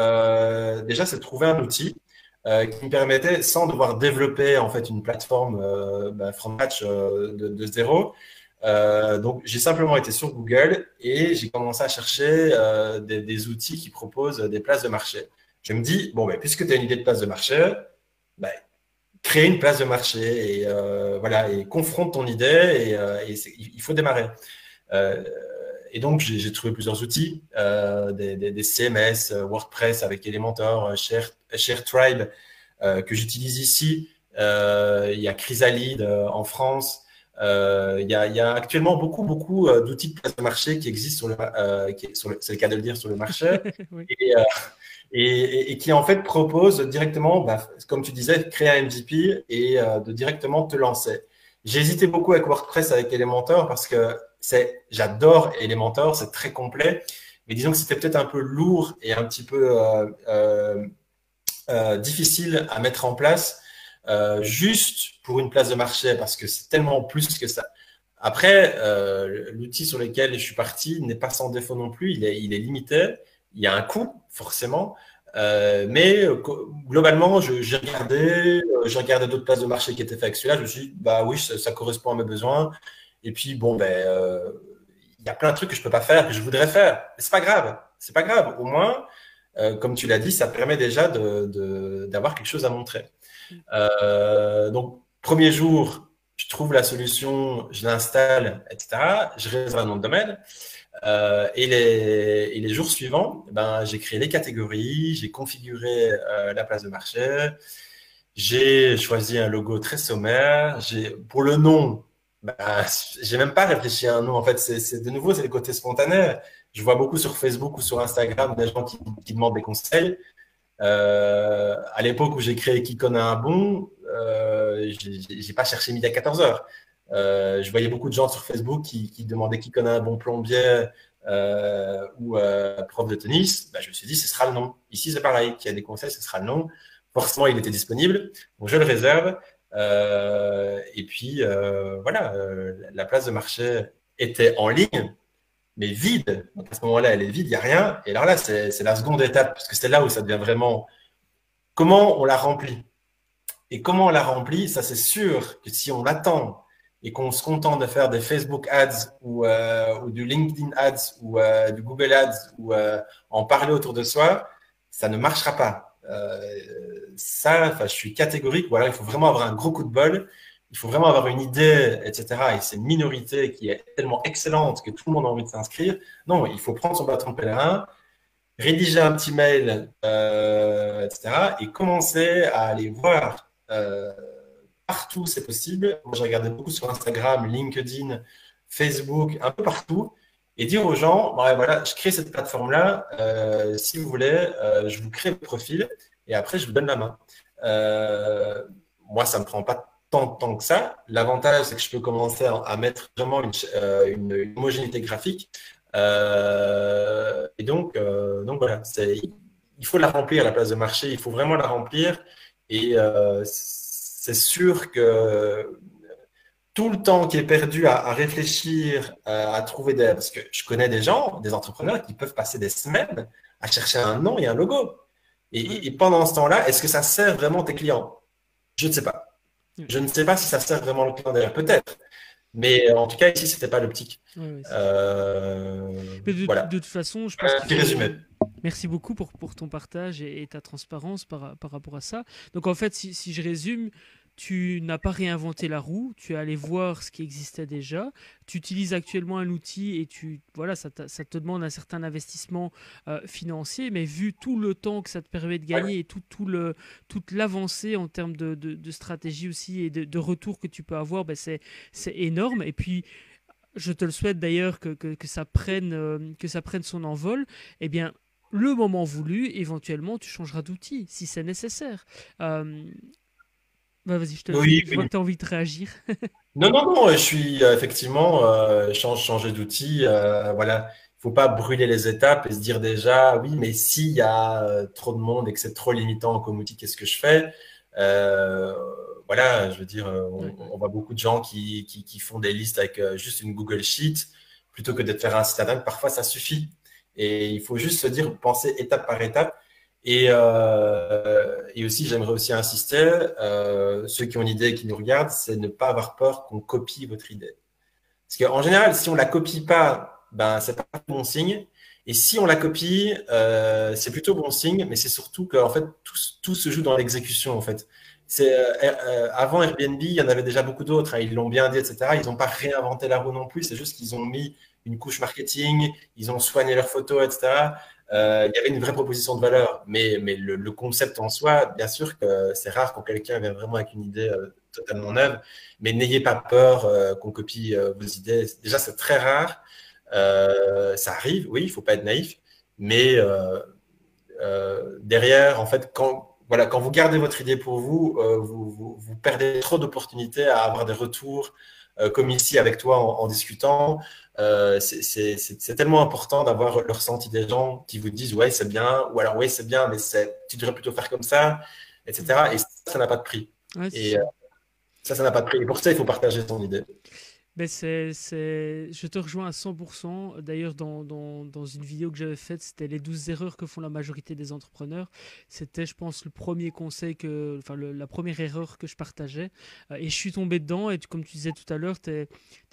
déjà, c'est trouver un outil qui me permettait, sans devoir développer en fait une plateforme from scratch de zéro. Donc, j'ai simplement été sur Google et j'ai commencé à chercher des outils qui proposent des places de marché. Je me dis, bon, puisque tu as une idée de place de marché, ben, crée une place de marché et voilà, et confronte ton idée et il faut démarrer. Et donc, j'ai trouvé plusieurs outils, des CMS, WordPress avec Elementor, ShareTribe que j'utilise ici. Il y a Chrysalide en France. Il y a actuellement beaucoup d'outils de place de marché qui existent c'est le cas de le dire, sur le marché. Oui. Et qui en fait propose directement, comme tu disais, créer un MVP et de directement te lancer. J'ai hésité beaucoup avec WordPress, avec Elementor, parce que j'adore Elementor, c'est très complet. Mais disons que c'était peut-être un peu lourd et un petit peu difficile à mettre en place juste pour une place de marché, parce que c'est tellement plus que ça. Après, l'outil sur lequel je suis parti n'est pas sans défaut non plus. Il est limité. Il y a un coût, forcément. Mais globalement, j'ai regardé d'autres places de marché qui étaient faites avec celui-là. Je me suis dit, bah oui, ça correspond à mes besoins. Et puis, bon, il y a plein de trucs que je peux pas faire, que je voudrais faire. Mais c'est pas grave. C'est pas grave. Au moins, comme tu l'as dit, ça permet déjà d'avoir quelque chose à montrer. Donc, premier jour, je trouve la solution, je l'installe, etc. Je réserve un nom de domaine. Et les jours suivants, ben, j'ai créé les catégories, j'ai configuré la place de marché, j'ai choisi un logo très sommaire. Pour le nom, ben, j'ai même pas réfléchi à un nom. En fait, de nouveau, c'est le côté spontané. Je vois beaucoup sur Facebook ou sur Instagram des gens qui demandent des conseils. À l'époque où j'ai créé Qui connaît un bon, j'ai pas cherché midi à 14 heures. Je voyais beaucoup de gens sur Facebook qui demandaient qui connaît un bon plombier ou prof de tennis. Bah, je me suis dit, ce sera le nom. Ici, c'est pareil. Qui a des conseils, ce sera le nom. Forcément, il était disponible. Donc, je le réserve. Et puis, voilà, la place de marché était en ligne, mais vide. Donc, à ce moment-là, elle est vide, il n'y a rien. Et alors là, c'est la seconde étape, parce que c'est là où ça devient vraiment comment on la remplit. Et comment on la remplit, ça c'est sûr que si on attend et qu'on se contente de faire des Facebook Ads ou du LinkedIn Ads ou du Google Ads ou en parler autour de soi, ça ne marchera pas. Je suis catégorique. Voilà, il faut vraiment avoir un gros coup de bol. Il faut vraiment avoir une idée, etc. Et c'est une minorité qui est tellement excellente que tout le monde a envie de s'inscrire. Non, il faut prendre son bâton de pèlerin, rédiger un petit mail, etc. et commencer à aller voir partout, c'est possible. Moi, j'ai regardé beaucoup sur Instagram, LinkedIn, Facebook, un peu partout, et dire aux gens, ouais, voilà, je crée cette plateforme-là, si vous voulez, je vous crée le profil, et après, je vous donne la main. Moi, ça ne me prend pas tant de temps que ça. L'avantage, c'est que je peux commencer à mettre vraiment une homogénéité graphique. Et donc voilà, il faut la remplir, la place de marché, il faut vraiment la remplir. Et c'est sûr que tout le temps qui est perdu à réfléchir, à trouver des... Parce que je connais des gens, des entrepreneurs qui peuvent passer des semaines à chercher un nom et un logo. Et pendant ce temps-là, est-ce que ça sert vraiment tes clients? Je ne sais pas. Je ne sais pas si ça sert vraiment le client derrière. Peut-être. Mais en tout cas, ici, c'était pas l'optique. Ouais, mais Voilà. de toute façon, je pense qu'il Petit faut... résumé. Merci beaucoup pour ton partage et ta transparence par rapport à ça. Donc en fait, si je résume, tu n'as pas réinventé la roue, tu es allé voir ce qui existait déjà, tu utilises actuellement un outil et voilà, ça te demande un certain investissement financier, mais vu tout le temps que ça te permet de gagner et toute l'avancée en termes de stratégie aussi et de retour que tu peux avoir, ben c'est énorme. Et puis, je te le souhaite d'ailleurs que ça prenne son envol. Eh bien, le moment voulu, éventuellement, tu changeras d'outil si c'est nécessaire. Vas-y, je te laisse. Oui, Je vois oui. que tu as envie de réagir. Non, non, non, je suis effectivement changer d'outil. Voilà, il faut pas brûler les étapes et se dire déjà, oui, mais s'il y a trop de monde et que c'est trop limitant comme outil, qu'est-ce que je fais? Euh, voilà, je veux dire, on voit beaucoup de gens qui font des listes avec juste une Google Sheet plutôt que de faire un site internet. Parfois, ça suffit. Et il faut juste se dire, penser étape par étape. Et aussi, j'aimerais aussi insister, ceux qui ont une idée et qui nous regardent, c'est ne pas avoir peur qu'on copie votre idée. Parce qu'en général, si on la copie pas, ben, c'est pas bon signe. Et si on la copie, c'est plutôt bon signe, mais c'est surtout qu'en fait, tout se joue dans l'exécution, en fait. Avant Airbnb, il y en avait déjà beaucoup d'autres, hein, ils l'ont bien dit, etc. Ils n'ont pas réinventé la roue non plus, c'est juste qu'ils ont mis une couche marketing, ils ont soigné leurs photos, etc. Il y avait une vraie proposition de valeur, mais le concept en soi, bien sûr que c'est rare quand quelqu'un vient vraiment avec une idée totalement neuve, mais n'ayez pas peur qu'on copie vos idées. Déjà, c'est très rare. Ça arrive, oui, il ne faut pas être naïf, mais derrière, en fait, voilà, quand vous gardez votre idée pour vous, vous perdez trop d'opportunités à avoir des retours, comme ici avec toi en discutant. C'est tellement important d'avoir le ressenti des gens qui vous disent ouais, c'est bien, ou alors ouais, c'est bien, mais tu devrais plutôt faire comme ça, etc. Et ça n'a pas de prix. Ouais, Et c'est ça. ça n'a pas de prix. Et pour ça, il faut partager son idée. Ben je te rejoins à 100%. D'ailleurs, dans une vidéo que j'avais faite, c'était les 12 erreurs que font la majorité des entrepreneurs. C'était, je pense, le premier conseil la première erreur que je partageais. Et je suis tombé dedans. Et comme tu disais tout à l'heure, tu es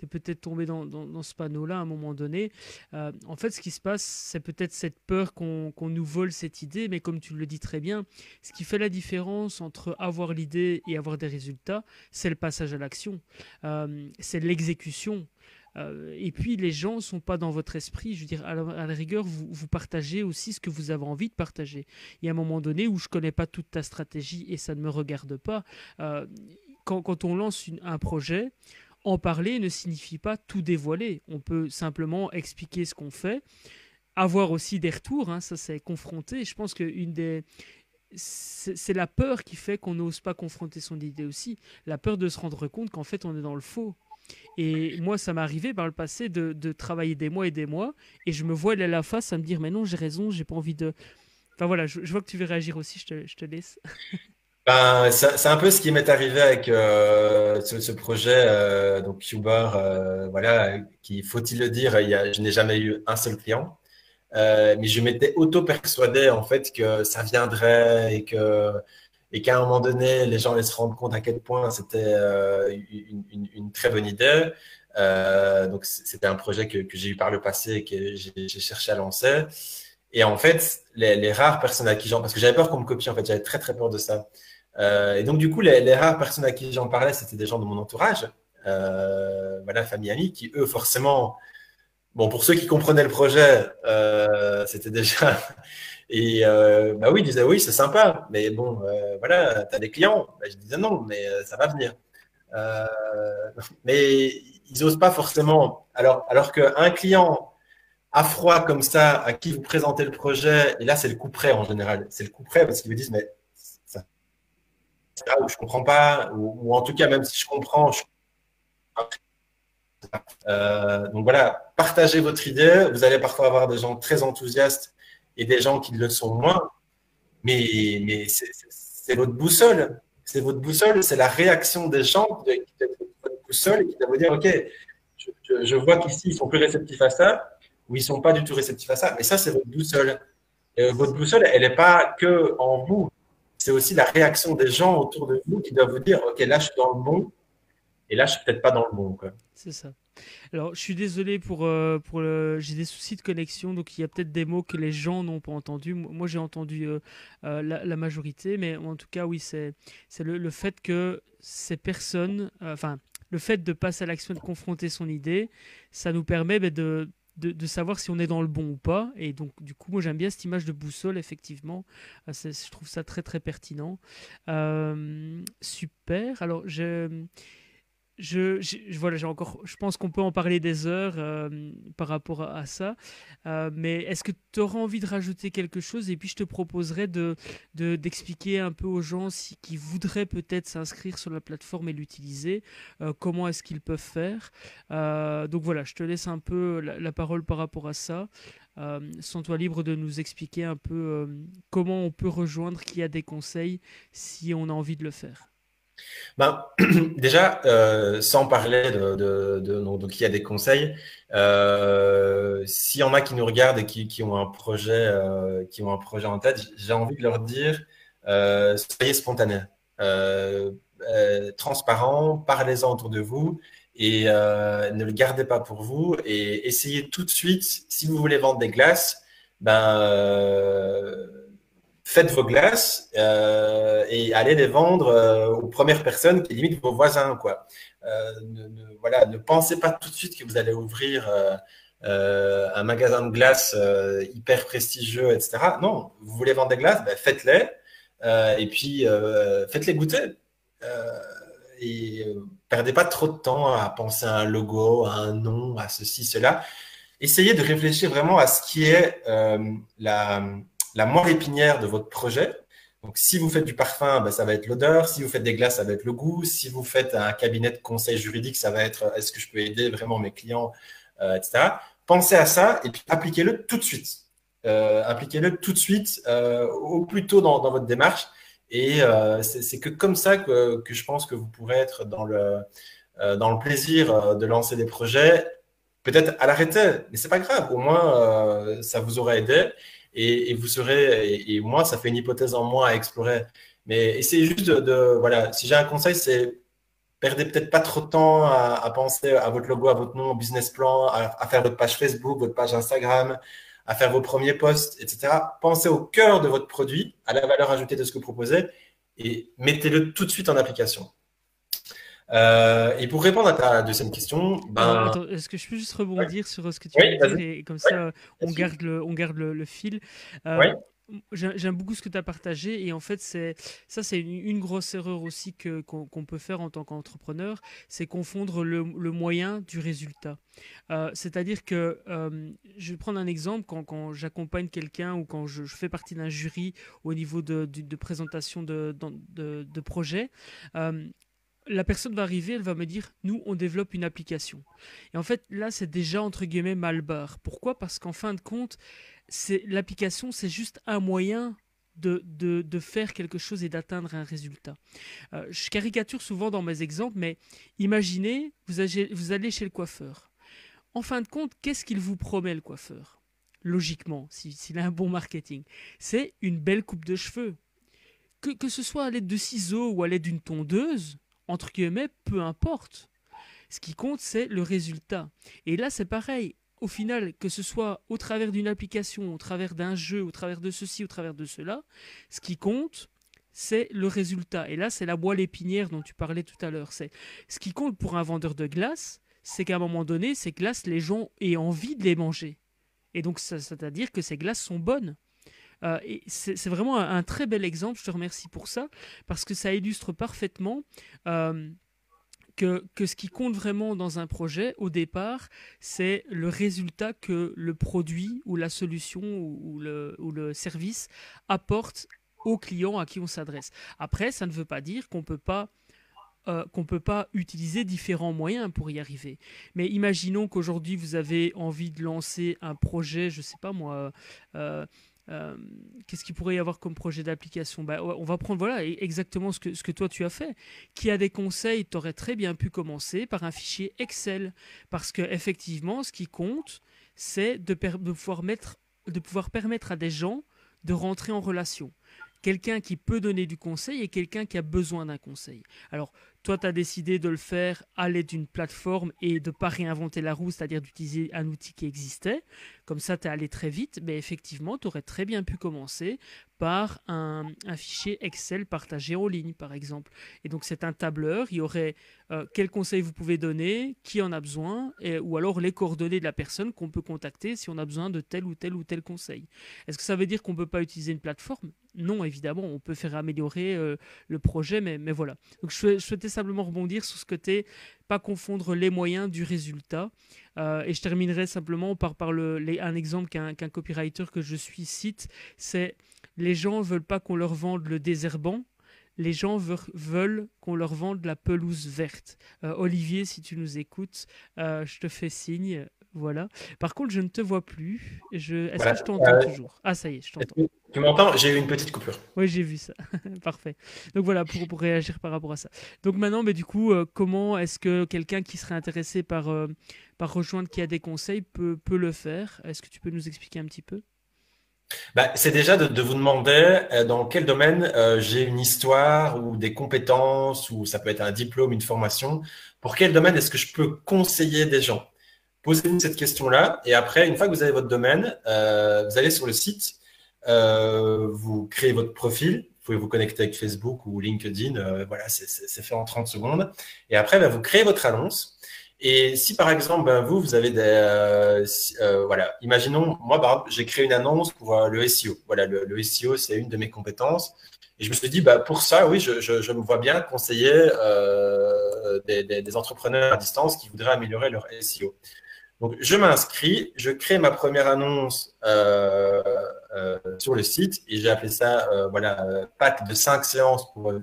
peut-être tombé dans ce panneau-là à un moment donné. En fait, ce qui se passe, c'est peut-être cette peur qu'on nous vole cette idée. Mais comme tu le dis très bien, ce qui fait la différence entre avoir l'idée et avoir des résultats, c'est le passage à l'action. C'est l'exécution. Et puis les gens ne sont pas dans votre esprit. Je veux dire, à la rigueur, vous partagez aussi ce que vous avez envie de partager. Il y a un moment donné où je ne connais pas toute ta stratégie et ça ne me regarde pas. Quand on lance un projet, en parler ne signifie pas tout dévoiler. On peut simplement expliquer ce qu'on fait, avoir aussi des retours, hein, ça c'est confronter. Je pense que c'est la peur qui fait qu'on n'ose pas confronter son idée aussi. La peur de se rendre compte qu'en fait on est dans le faux. Et moi, ça m'est arrivé par le passé de travailler des mois et des mois, et je me voilais la face à me dire, mais non, j'ai raison, j'ai pas envie de... Enfin voilà, je vois que tu veux réagir aussi, je te laisse. Ben, c'est un peu ce qui m'est arrivé avec ce projet, donc Uber, voilà, qui, faut-il le dire, je n'ai jamais eu un seul client. Mais je m'étais auto-persuadé en fait que ça viendrait et qu'à un moment donné, les gens allaient se rendre compte à quel point c'était une très bonne idée. Donc c'était un projet que j'ai eu par le passé et que j'ai cherché à lancer. Et en fait, les rares personnes à qui parce que j'avais peur qu'on me copie, en fait, j'avais très très peur de ça. Et donc du coup, les rares personnes à qui j'en parlais, c'était des gens de mon entourage, voilà, famille, amis, qui eux forcément. Bon, pour ceux qui comprenaient le projet, c'était déjà. Et bah oui, ils disaient oui, c'est sympa, mais bon, voilà, tu as des clients. Bah, je disais non, mais ça va venir. Euh, mais ils n'osent pas forcément. Alors qu'un client à froid comme ça, à qui vous présentez le projet, et là, c'est le coup près en général. C'est le coup près parce qu'ils vous disent, mais ça, c'est là où je comprends pas, ou en tout cas, même si je comprends, donc voilà, partagez votre idée. Vous allez parfois avoir des gens très enthousiastes et des gens qui le sont moins, mais c'est votre boussole. C'est votre boussole, c'est la réaction des gens qui doit être votre boussole et qui doit vous dire, OK, je vois qu'ici, ils sont plus réceptifs à ça, ou ils sont pas du tout réceptifs à ça, mais ça, c'est votre boussole. Et votre boussole, elle n'est pas que en vous, c'est aussi la réaction des gens autour de vous qui doivent vous dire, OK, là, je suis dans le bon, et là, je suis peut-être pas dans le bon, quoi. C'est ça. Alors, je suis désolé j'ai des soucis de connexion, donc il y a peut-être des mots que les gens n'ont pas entendus. Moi, j'ai entendu la majorité, mais en tout cas, oui, c'est le fait que ces personnes, enfin, le fait de passer à l'action et de confronter son idée, ça nous permet de savoir si on est dans le bon ou pas. Et donc, du coup, moi, j'aime bien cette image de boussole, effectivement. Je trouve ça très, très pertinent. Super. Alors, voilà, je pense qu'on peut en parler des heures par rapport à ça. Mais est-ce que tu auras envie de rajouter quelque chose? Et puis je te proposerai d'expliquer un peu aux gens qui voudraient peut-être s'inscrire sur la plateforme et l'utiliser, comment est-ce qu'ils peuvent faire. Donc voilà, je te laisse un peu la parole par rapport à ça. Sens-toi libre de nous expliquer un peu comment on peut rejoindre, qui a des conseils si on a envie de le faire. Ben, déjà, sans parler donc il y a des conseils. S'il y en a qui nous regardent et qui ont qui ont un projet en tête, j'ai envie de leur dire, soyez spontanés, transparents, parlez-en autour de vous et ne le gardez pas pour vous et essayez tout de suite, si vous voulez vendre des glaces, ben, faites vos glaces et allez les vendre aux premières personnes qui limitent vos voisins, quoi. Voilà, ne pensez pas tout de suite que vous allez ouvrir un magasin de glaces hyper prestigieux, etc. Non, vous voulez vendre des glaces, ben faites-les et puis faites-les goûter. Et perdez pas trop de temps à penser à un logo, à un nom, à ceci, cela. Essayez de réfléchir vraiment à ce qui est la moelle épinière de votre projet. Donc, si vous faites du parfum, ben, ça va être l'odeur. Si vous faites des glaces, ça va être le goût. Si vous faites un cabinet de conseil juridique, ça va être est-ce que je peux aider vraiment mes clients, etc. Pensez à ça et puis appliquez-le tout de suite. Appliquez-le tout de suite, au plus tôt dans votre démarche. Et c'est que comme ça que je pense que vous pourrez être dans le plaisir de lancer des projets. Peut-être à l'arrêter, mais c'est pas grave. Au moins, ça vous aura aidé et vous serez. Et moi, ça fait une hypothèse en moins à explorer. Mais essayez juste voilà. Si j'ai un conseil, c'est perdez peut-être pas trop de temps à penser à votre logo, à votre nom, au business plan, à faire votre page Facebook, votre page Instagram, à faire vos premiers posts, etc. Pensez au cœur de votre produit, à la valeur ajoutée de ce que vous proposez et mettez-le tout de suite en application. Et pour répondre à ta deuxième question, Attends, est-ce que je peux juste rebondir sur ce que tu oui, viens de dire vas-y. et comme Oui, ça bien on sûr. garde le fil. Oui, J'aime beaucoup ce que tu as partagé et en fait c'est une grosse erreur aussi qu'on peut faire en tant qu'entrepreneur, c'est confondre le moyen du résultat. C'est-à-dire que je vais prendre un exemple quand j'accompagne quelqu'un ou quand je fais partie d'un jury au niveau de présentation de projet. euh, la personne va arriver, elle va me dire, nous, on développe une application. Et en fait, là, c'est déjà, entre guillemets, mal barre. Pourquoi? Parce qu'en fin de compte, l'application, c'est juste un moyen de faire quelque chose et d'atteindre un résultat. Je caricature souvent dans mes exemples, mais imaginez, vous allez chez le coiffeur. En fin de compte, qu'est-ce qu'il vous promet, le coiffeur? Logiquement, s'il a un bon marketing, c'est une belle coupe de cheveux. Que ce soit à l'aide de ciseaux ou à l'aide d'une tondeuse, entre guillemets, peu importe. Ce qui compte, c'est le résultat. Et là, c'est pareil. Au final, que ce soit au travers d'une application, au travers d'un jeu, au travers de ceci, au travers de cela, ce qui compte, c'est le résultat. Et là, c'est la moelle épinière dont tu parlais tout à l'heure. C'est ce qui compte pour un vendeur de glace, c'est qu'à un moment donné, ces glaces, les gens aient envie de les manger. Et donc, c'est-à-dire que ces glaces sont bonnes. Et c'est vraiment un très bel exemple, je te remercie pour ça, parce que ça illustre parfaitement euh, que ce qui compte vraiment dans un projet, au départ, c'est le résultat que le produit ou la solution ou le service apporte au client à qui on s'adresse. Après, ça ne veut pas dire qu'on peut pas utiliser différents moyens pour y arriver. Mais imaginons qu'aujourd'hui vous avez envie de lancer un projet, je sais pas moi, euh, euh, qu'est-ce qu'il pourrait y avoir comme projet d'application? Bah, on va prendre voilà exactement ce que toi tu as fait. Qui a des conseils, tu aurais très bien pu commencer par un fichier Excel, parce que effectivement, ce qui compte, c'est de pouvoir permettre à des gens de rentrer en relation. Quelqu'un qui peut donner du conseil et quelqu'un qui a besoin d'un conseil. Alors, toi, tu as décidé de le faire à l'aide d'une plateforme et de ne pas réinventer la roue, c'est-à-dire d'utiliser un outil qui existait. Comme ça, tu es allé très vite, mais effectivement, tu aurais très bien pu commencer par un fichier Excel partagé en ligne, par exemple. Et donc, c'est un tableur, il y aurait quels conseils vous pouvez donner, qui en a besoin, ou alors les coordonnées de la personne qu'on peut contacter si on a besoin de tel ou tel ou tel conseil. Est-ce que ça veut dire qu'on ne peut pas utiliser une plateforme? Non, évidemment, on peut faire améliorer le projet, mais voilà. Donc, je souhaitais simplement rebondir sur ce côté, pas confondre les moyens du résultat. Et je terminerai simplement par un exemple qu'un copywriter que je suis cite, c'est les gens veulent pas qu'on leur vende le désherbant, les gens veulent qu'on leur vende la pelouse verte. Olivier, si tu nous écoutes, je te fais signe. Voilà. Par contre, je ne te vois plus. Est-ce que voilà. je t'entends toujours? Ah, ça y est, je Est-ce t'entends. que tu m'entends? J'ai eu une petite coupure. Oui, j'ai vu ça. Parfait. Donc voilà, pour réagir par rapport à ça. Donc maintenant, mais du coup, comment est-ce que quelqu'un qui serait intéressé par rejoindre, qui a des conseils, peut le faire? Est-ce que tu peux nous expliquer un petit peu? Bah, c'est déjà de vous demander dans quel domaine j'ai une histoire ou des compétences, ou ça peut être un diplôme, une formation. Pour quel domaine est-ce que je peux conseiller des gens? Posez-vous cette question-là. Et après, une fois que vous avez votre domaine, vous allez sur le site, vous créez votre profil. Vous pouvez vous connecter avec Facebook ou LinkedIn. Voilà, c'est fait en 30 secondes. Et après, bah, vous créez votre annonce. Et si par exemple, ben, vous avez voilà, imaginons, moi, par exemple, j'ai créé une annonce pour le SEO. Voilà, le SEO, c'est une de mes compétences. Et je me suis dit, bah, pour ça, oui, je me vois bien conseiller des entrepreneurs à distance qui voudraient améliorer leur SEO. Donc, je m'inscris, je crée ma première annonce sur le site et j'ai appelé ça voilà, pack de 5 séances pour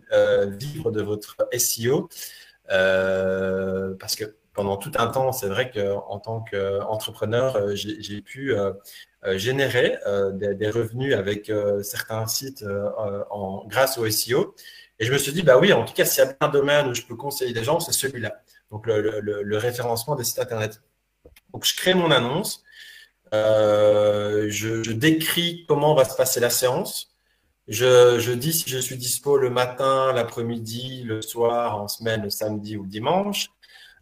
vivre de votre SEO. Parce que pendant tout un temps, c'est vrai qu'en tant qu'entrepreneur, j'ai pu générer des revenus avec certains sites grâce au SEO. Et je me suis dit, bah oui, en tout cas, s'il y a bien un domaine où je peux conseiller des gens, c'est celui-là. Donc, le référencement des sites Internet. Donc, je crée mon annonce. Je décris comment va se passer la séance. Je dis si je suis dispo le matin, l'après-midi, le soir, en semaine, le samedi ou le dimanche.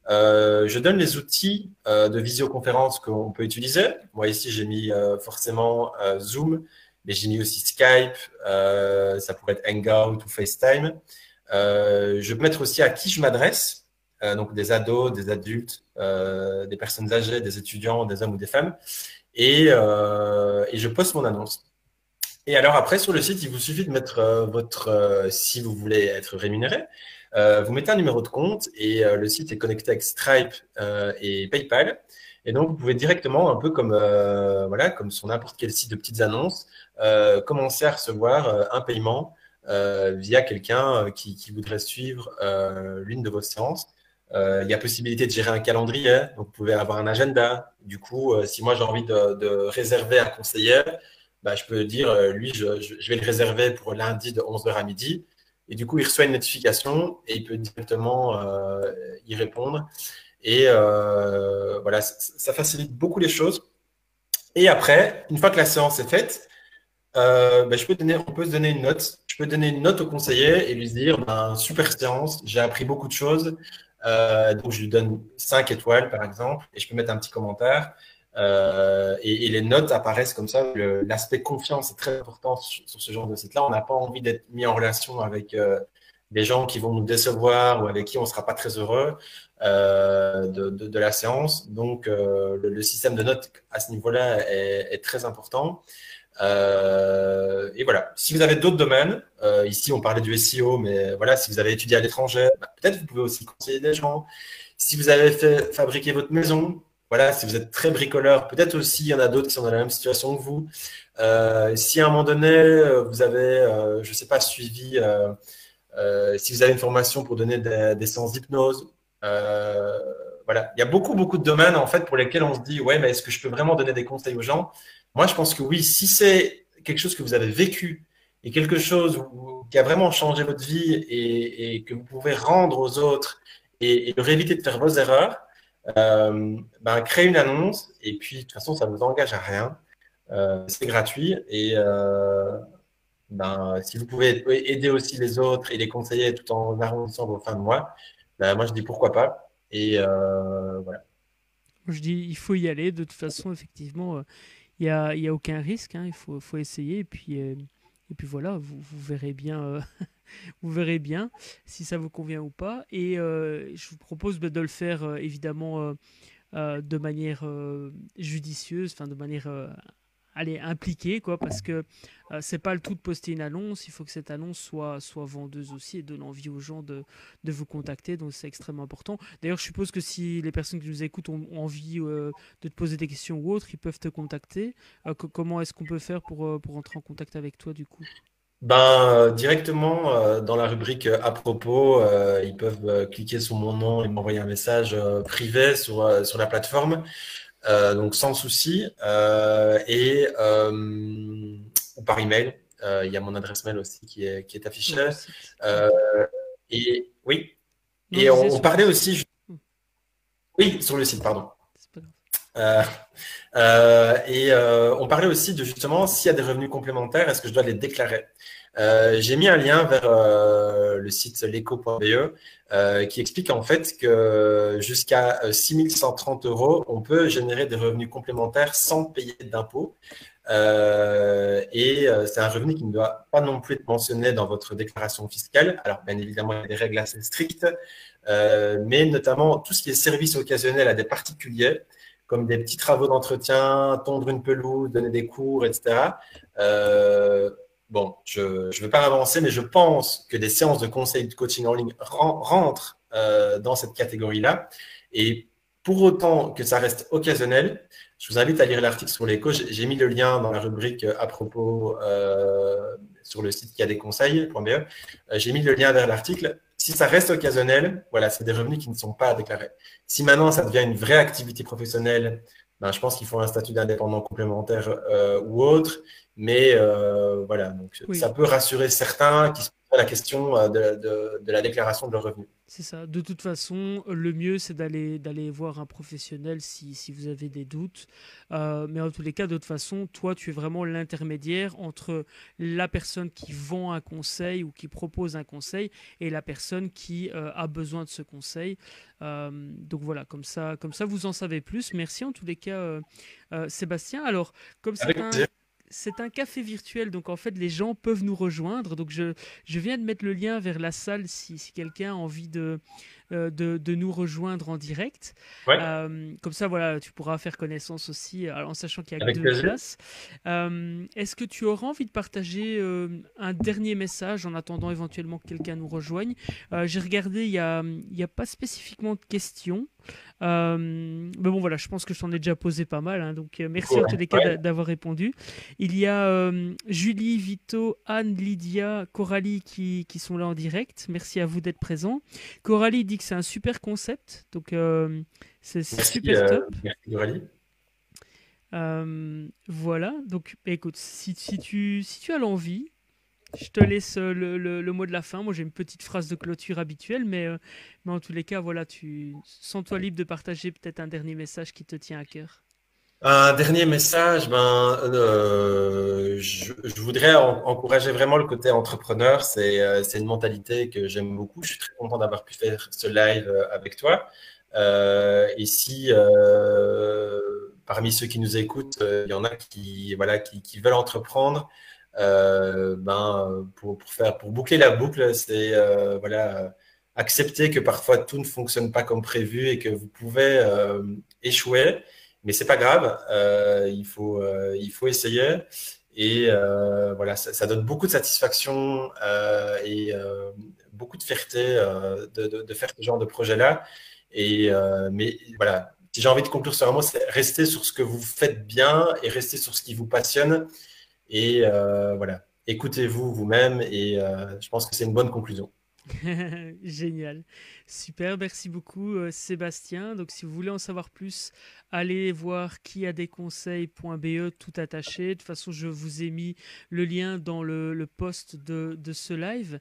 Je donne les outils de visioconférence qu'on peut utiliser. Moi, ici, j'ai mis forcément Zoom, mais j'ai mis aussi Skype, ça pourrait être Hangout ou FaceTime. Je peux mettre aussi à qui je m'adresse, donc des ados, des adultes, des personnes âgées, des étudiants, des hommes ou des femmes, et je poste mon annonce. Et alors après, sur le site, il vous suffit de mettre si vous voulez être rémunéré, vous mettez un numéro de compte et le site est connecté avec Stripe et PayPal. Et donc, vous pouvez directement, un peu comme, voilà, comme sur n'importe quel site de petites annonces, commencer à recevoir un paiement via quelqu'un qui voudrait suivre l'une de vos séances. Il y a possibilité de gérer un calendrier, donc vous pouvez avoir un agenda. Du coup, si moi j'ai envie de réserver un conseiller, bah, je peux dire, lui, je vais le réserver pour lundi de 11h à midi. Et du coup, il reçoit une notification et il peut directement y répondre. Et voilà, ça facilite beaucoup les choses. Et après, une fois que la séance est faite, bah, on peut se donner une note. Je peux donner une note au conseiller et lui dire, ben, super séance, j'ai appris beaucoup de choses. Donc, je lui donne 5 étoiles, par exemple, et je peux mettre un petit commentaire. Et les notes apparaissent comme ça. L'aspect confiance est très important sur ce genre de site-là. On n'a pas envie d'être mis en relation avec des gens qui vont nous décevoir ou avec qui on ne sera pas très heureux de la séance. Donc, le système de notes à ce niveau-là est très important. Et voilà. Si vous avez d'autres domaines, ici on parlait du SEO, mais voilà, si vous avez étudié à l'étranger, bah, peut-être vous pouvez aussi conseiller des gens. Si vous avez fait fabriquer votre maison, voilà, si vous êtes très bricoleur, peut-être aussi il y en a d'autres qui sont dans la même situation que vous. Si à un moment donné vous avez, je sais pas, suivi, si vous avez une formation pour donner des séances d'hypnose, voilà, il y a beaucoup de domaines en fait pour lesquels on se dit ouais, mais est-ce que je peux vraiment donner des conseils aux gens? Moi, je pense que oui, si c'est quelque chose que vous avez vécu et quelque chose qui a vraiment changé votre vie et que vous pouvez rendre aux autres et leur éviter de faire vos erreurs, ben, créez une annonce et puis de toute façon, ça ne vous engage à rien. C'est gratuit et ben, si vous pouvez aider aussi les autres et les conseiller tout en arrondissant vos fins de mois, ben, moi, je dis pourquoi pas. Et voilà. Je dis, il faut y aller. De toute façon, effectivement, il y a aucun risque. Hein, faut essayer. Et puis voilà, vous verrez bien, vous verrez bien si ça vous convient ou pas. Et je vous propose de le faire évidemment de manière judicieuse, enfin de manière allez, impliquée, quoi, parce que c'est pas le tout de poster une annonce. Il faut que cette annonce soit vendeuse aussi et donne envie aux gens de vous contacter. Donc c'est extrêmement important. D'ailleurs, je suppose que si les personnes qui nous écoutent ont envie de te poser des questions ou autres, ils peuvent te contacter. Comment est-ce qu'on peut faire pour entrer en contact avec toi du coup? Ben, directement dans la rubrique à propos, ils peuvent cliquer sur mon nom et m'envoyer un message privé sur la plateforme, donc sans souci. Ou par email, il y a mon adresse mail aussi qui est Sur le affichée. site. Euh, et oui, Non, je et disais on sur le parlait site. aussi, Hmm, oui, sur le site, pardon. c'est pas grave. Euh, on parlait aussi de justement s'il y a des revenus complémentaires, est-ce que je dois les déclarer? J'ai mis un lien vers le site leco.be qui explique en fait que jusqu'à 6 130 euros, on peut générer des revenus complémentaires sans payer d'impôts. C'est un revenu qui ne doit pas non plus être mentionné dans votre déclaration fiscale. Alors, bien évidemment, il y a des règles assez strictes, mais notamment tout ce qui est service occasionnel à des particuliers, comme des petits travaux d'entretien, tondre une pelouse, donner des cours, etc. Bon, je ne veux pas avancer, mais je pense que des séances de conseil de coaching en ligne rentrent dans cette catégorie-là. Et pour autant que ça reste occasionnel, Je vous invite à lire l'article sur l'éco. J'ai mis le lien dans la rubrique à propos sur le site qui a des conseils.be. J'ai mis le lien vers l'article. Si ça reste occasionnel, voilà, c'est des revenus qui ne sont pas déclarés. Si maintenant ça devient une vraie activité professionnelle, ben, je pense qu'il faut un statut d'indépendant complémentaire ou autre. Mais voilà, donc Oui. ça peut rassurer certains qui se posent la question de la déclaration de leurs revenus. C'est ça. De toute façon, le mieux, c'est d'aller voir un professionnel si vous avez des doutes. Mais en tous les cas, de toute façon, toi, tu es vraiment l'intermédiaire entre la personne qui vend un conseil ou qui propose un conseil et la personne qui a besoin de ce conseil. Donc voilà, comme ça, vous en savez plus. Merci en tous les cas, Sébastien. Alors, comme Avec plaisir. c'est un café virtuel, donc en fait les gens peuvent nous rejoindre. Donc je viens de mettre le lien vers la salle si quelqu'un a envie de nous rejoindre en direct. Ouais, Comme ça, voilà, tu pourras faire connaissance aussi, en sachant qu'il n'y a que avec deux plaisir. places. Est-ce que tu auras envie de partager un dernier message en attendant éventuellement que quelqu'un nous rejoigne? J'ai regardé, il y a pas spécifiquement de questions. Mais bon, voilà, je pense que je t'en ai déjà posé pas mal, hein, donc merci en tous Ouais, les cas ouais. d'avoir répondu. Il y a Julie, Vito, Anne, Lydia, Coralie qui sont là en direct. Merci à vous d'être présents. Coralie dit que c'est un super concept, donc c'est Merci, super top. merci Aurélie. Voilà, donc bah, écoute, si tu as l'envie, je te laisse le mot de la fin. Moi, j'ai une petite phrase de clôture habituelle, mais en tous les cas, voilà, sens-toi libre de partager peut-être un dernier message qui te tient à cœur. Un dernier message, je voudrais encourager vraiment le côté entrepreneur. C'est une mentalité que j'aime beaucoup. Je suis très content d'avoir pu faire ce live avec toi. Et si parmi ceux qui nous écoutent, il y en a qui, voilà, qui veulent entreprendre, pour boucler la boucle, c'est voilà, accepter que parfois tout ne fonctionne pas comme prévu et que vous pouvez échouer. Mais c'est pas grave, il faut essayer. Et voilà, ça donne beaucoup de satisfaction et beaucoup de fierté de faire ce genre de projet-là. Et mais voilà, si j'ai envie de conclure sur un mot, c'est rester sur ce que vous faites bien et rester sur ce qui vous passionne. Et voilà, écoutez-vous vous-même. Et je pense que c'est une bonne conclusion. Génial. Super, merci beaucoup Sébastien. Donc si vous voulez en savoir plus, allez voir quiadesconseils.be tout attaché. De toute façon, je vous ai mis le lien dans le post de ce live.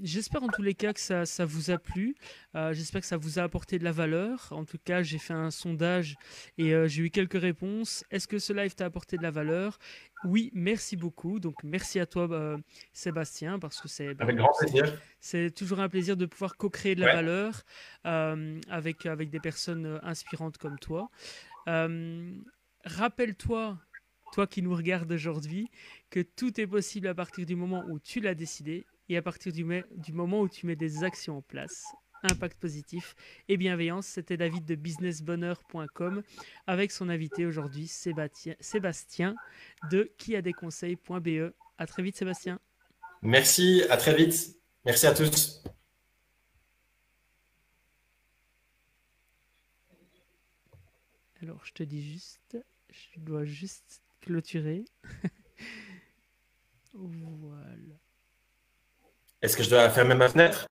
J'espère en tous les cas que ça vous a plu. J'espère que ça vous a apporté de la valeur. En tout cas, j'ai fait un sondage et j'ai eu quelques réponses. Est-ce que ce live t'a apporté de la valeur? Oui, merci beaucoup. Donc merci à toi Sébastien, parce que Avec grand plaisir. c'est toujours un plaisir de pouvoir co-créer de la Ouais. valeur avec des personnes inspirantes comme toi. Euh, Rappelle-toi, toi qui nous regardes aujourd'hui, que tout est possible à partir du moment où tu l'as décidé et à partir du moment où tu mets des actions en place. Impact positif et bienveillance, c'était David de businessbonheur.com avec son invité aujourd'hui, Sébastien de quiadesconseils.be. À très vite, Sébastien. Merci, à très vite. Merci à tous. Alors, je te dis juste, je dois juste clôturer. Voilà. Est-ce que je dois fermer ma fenêtre?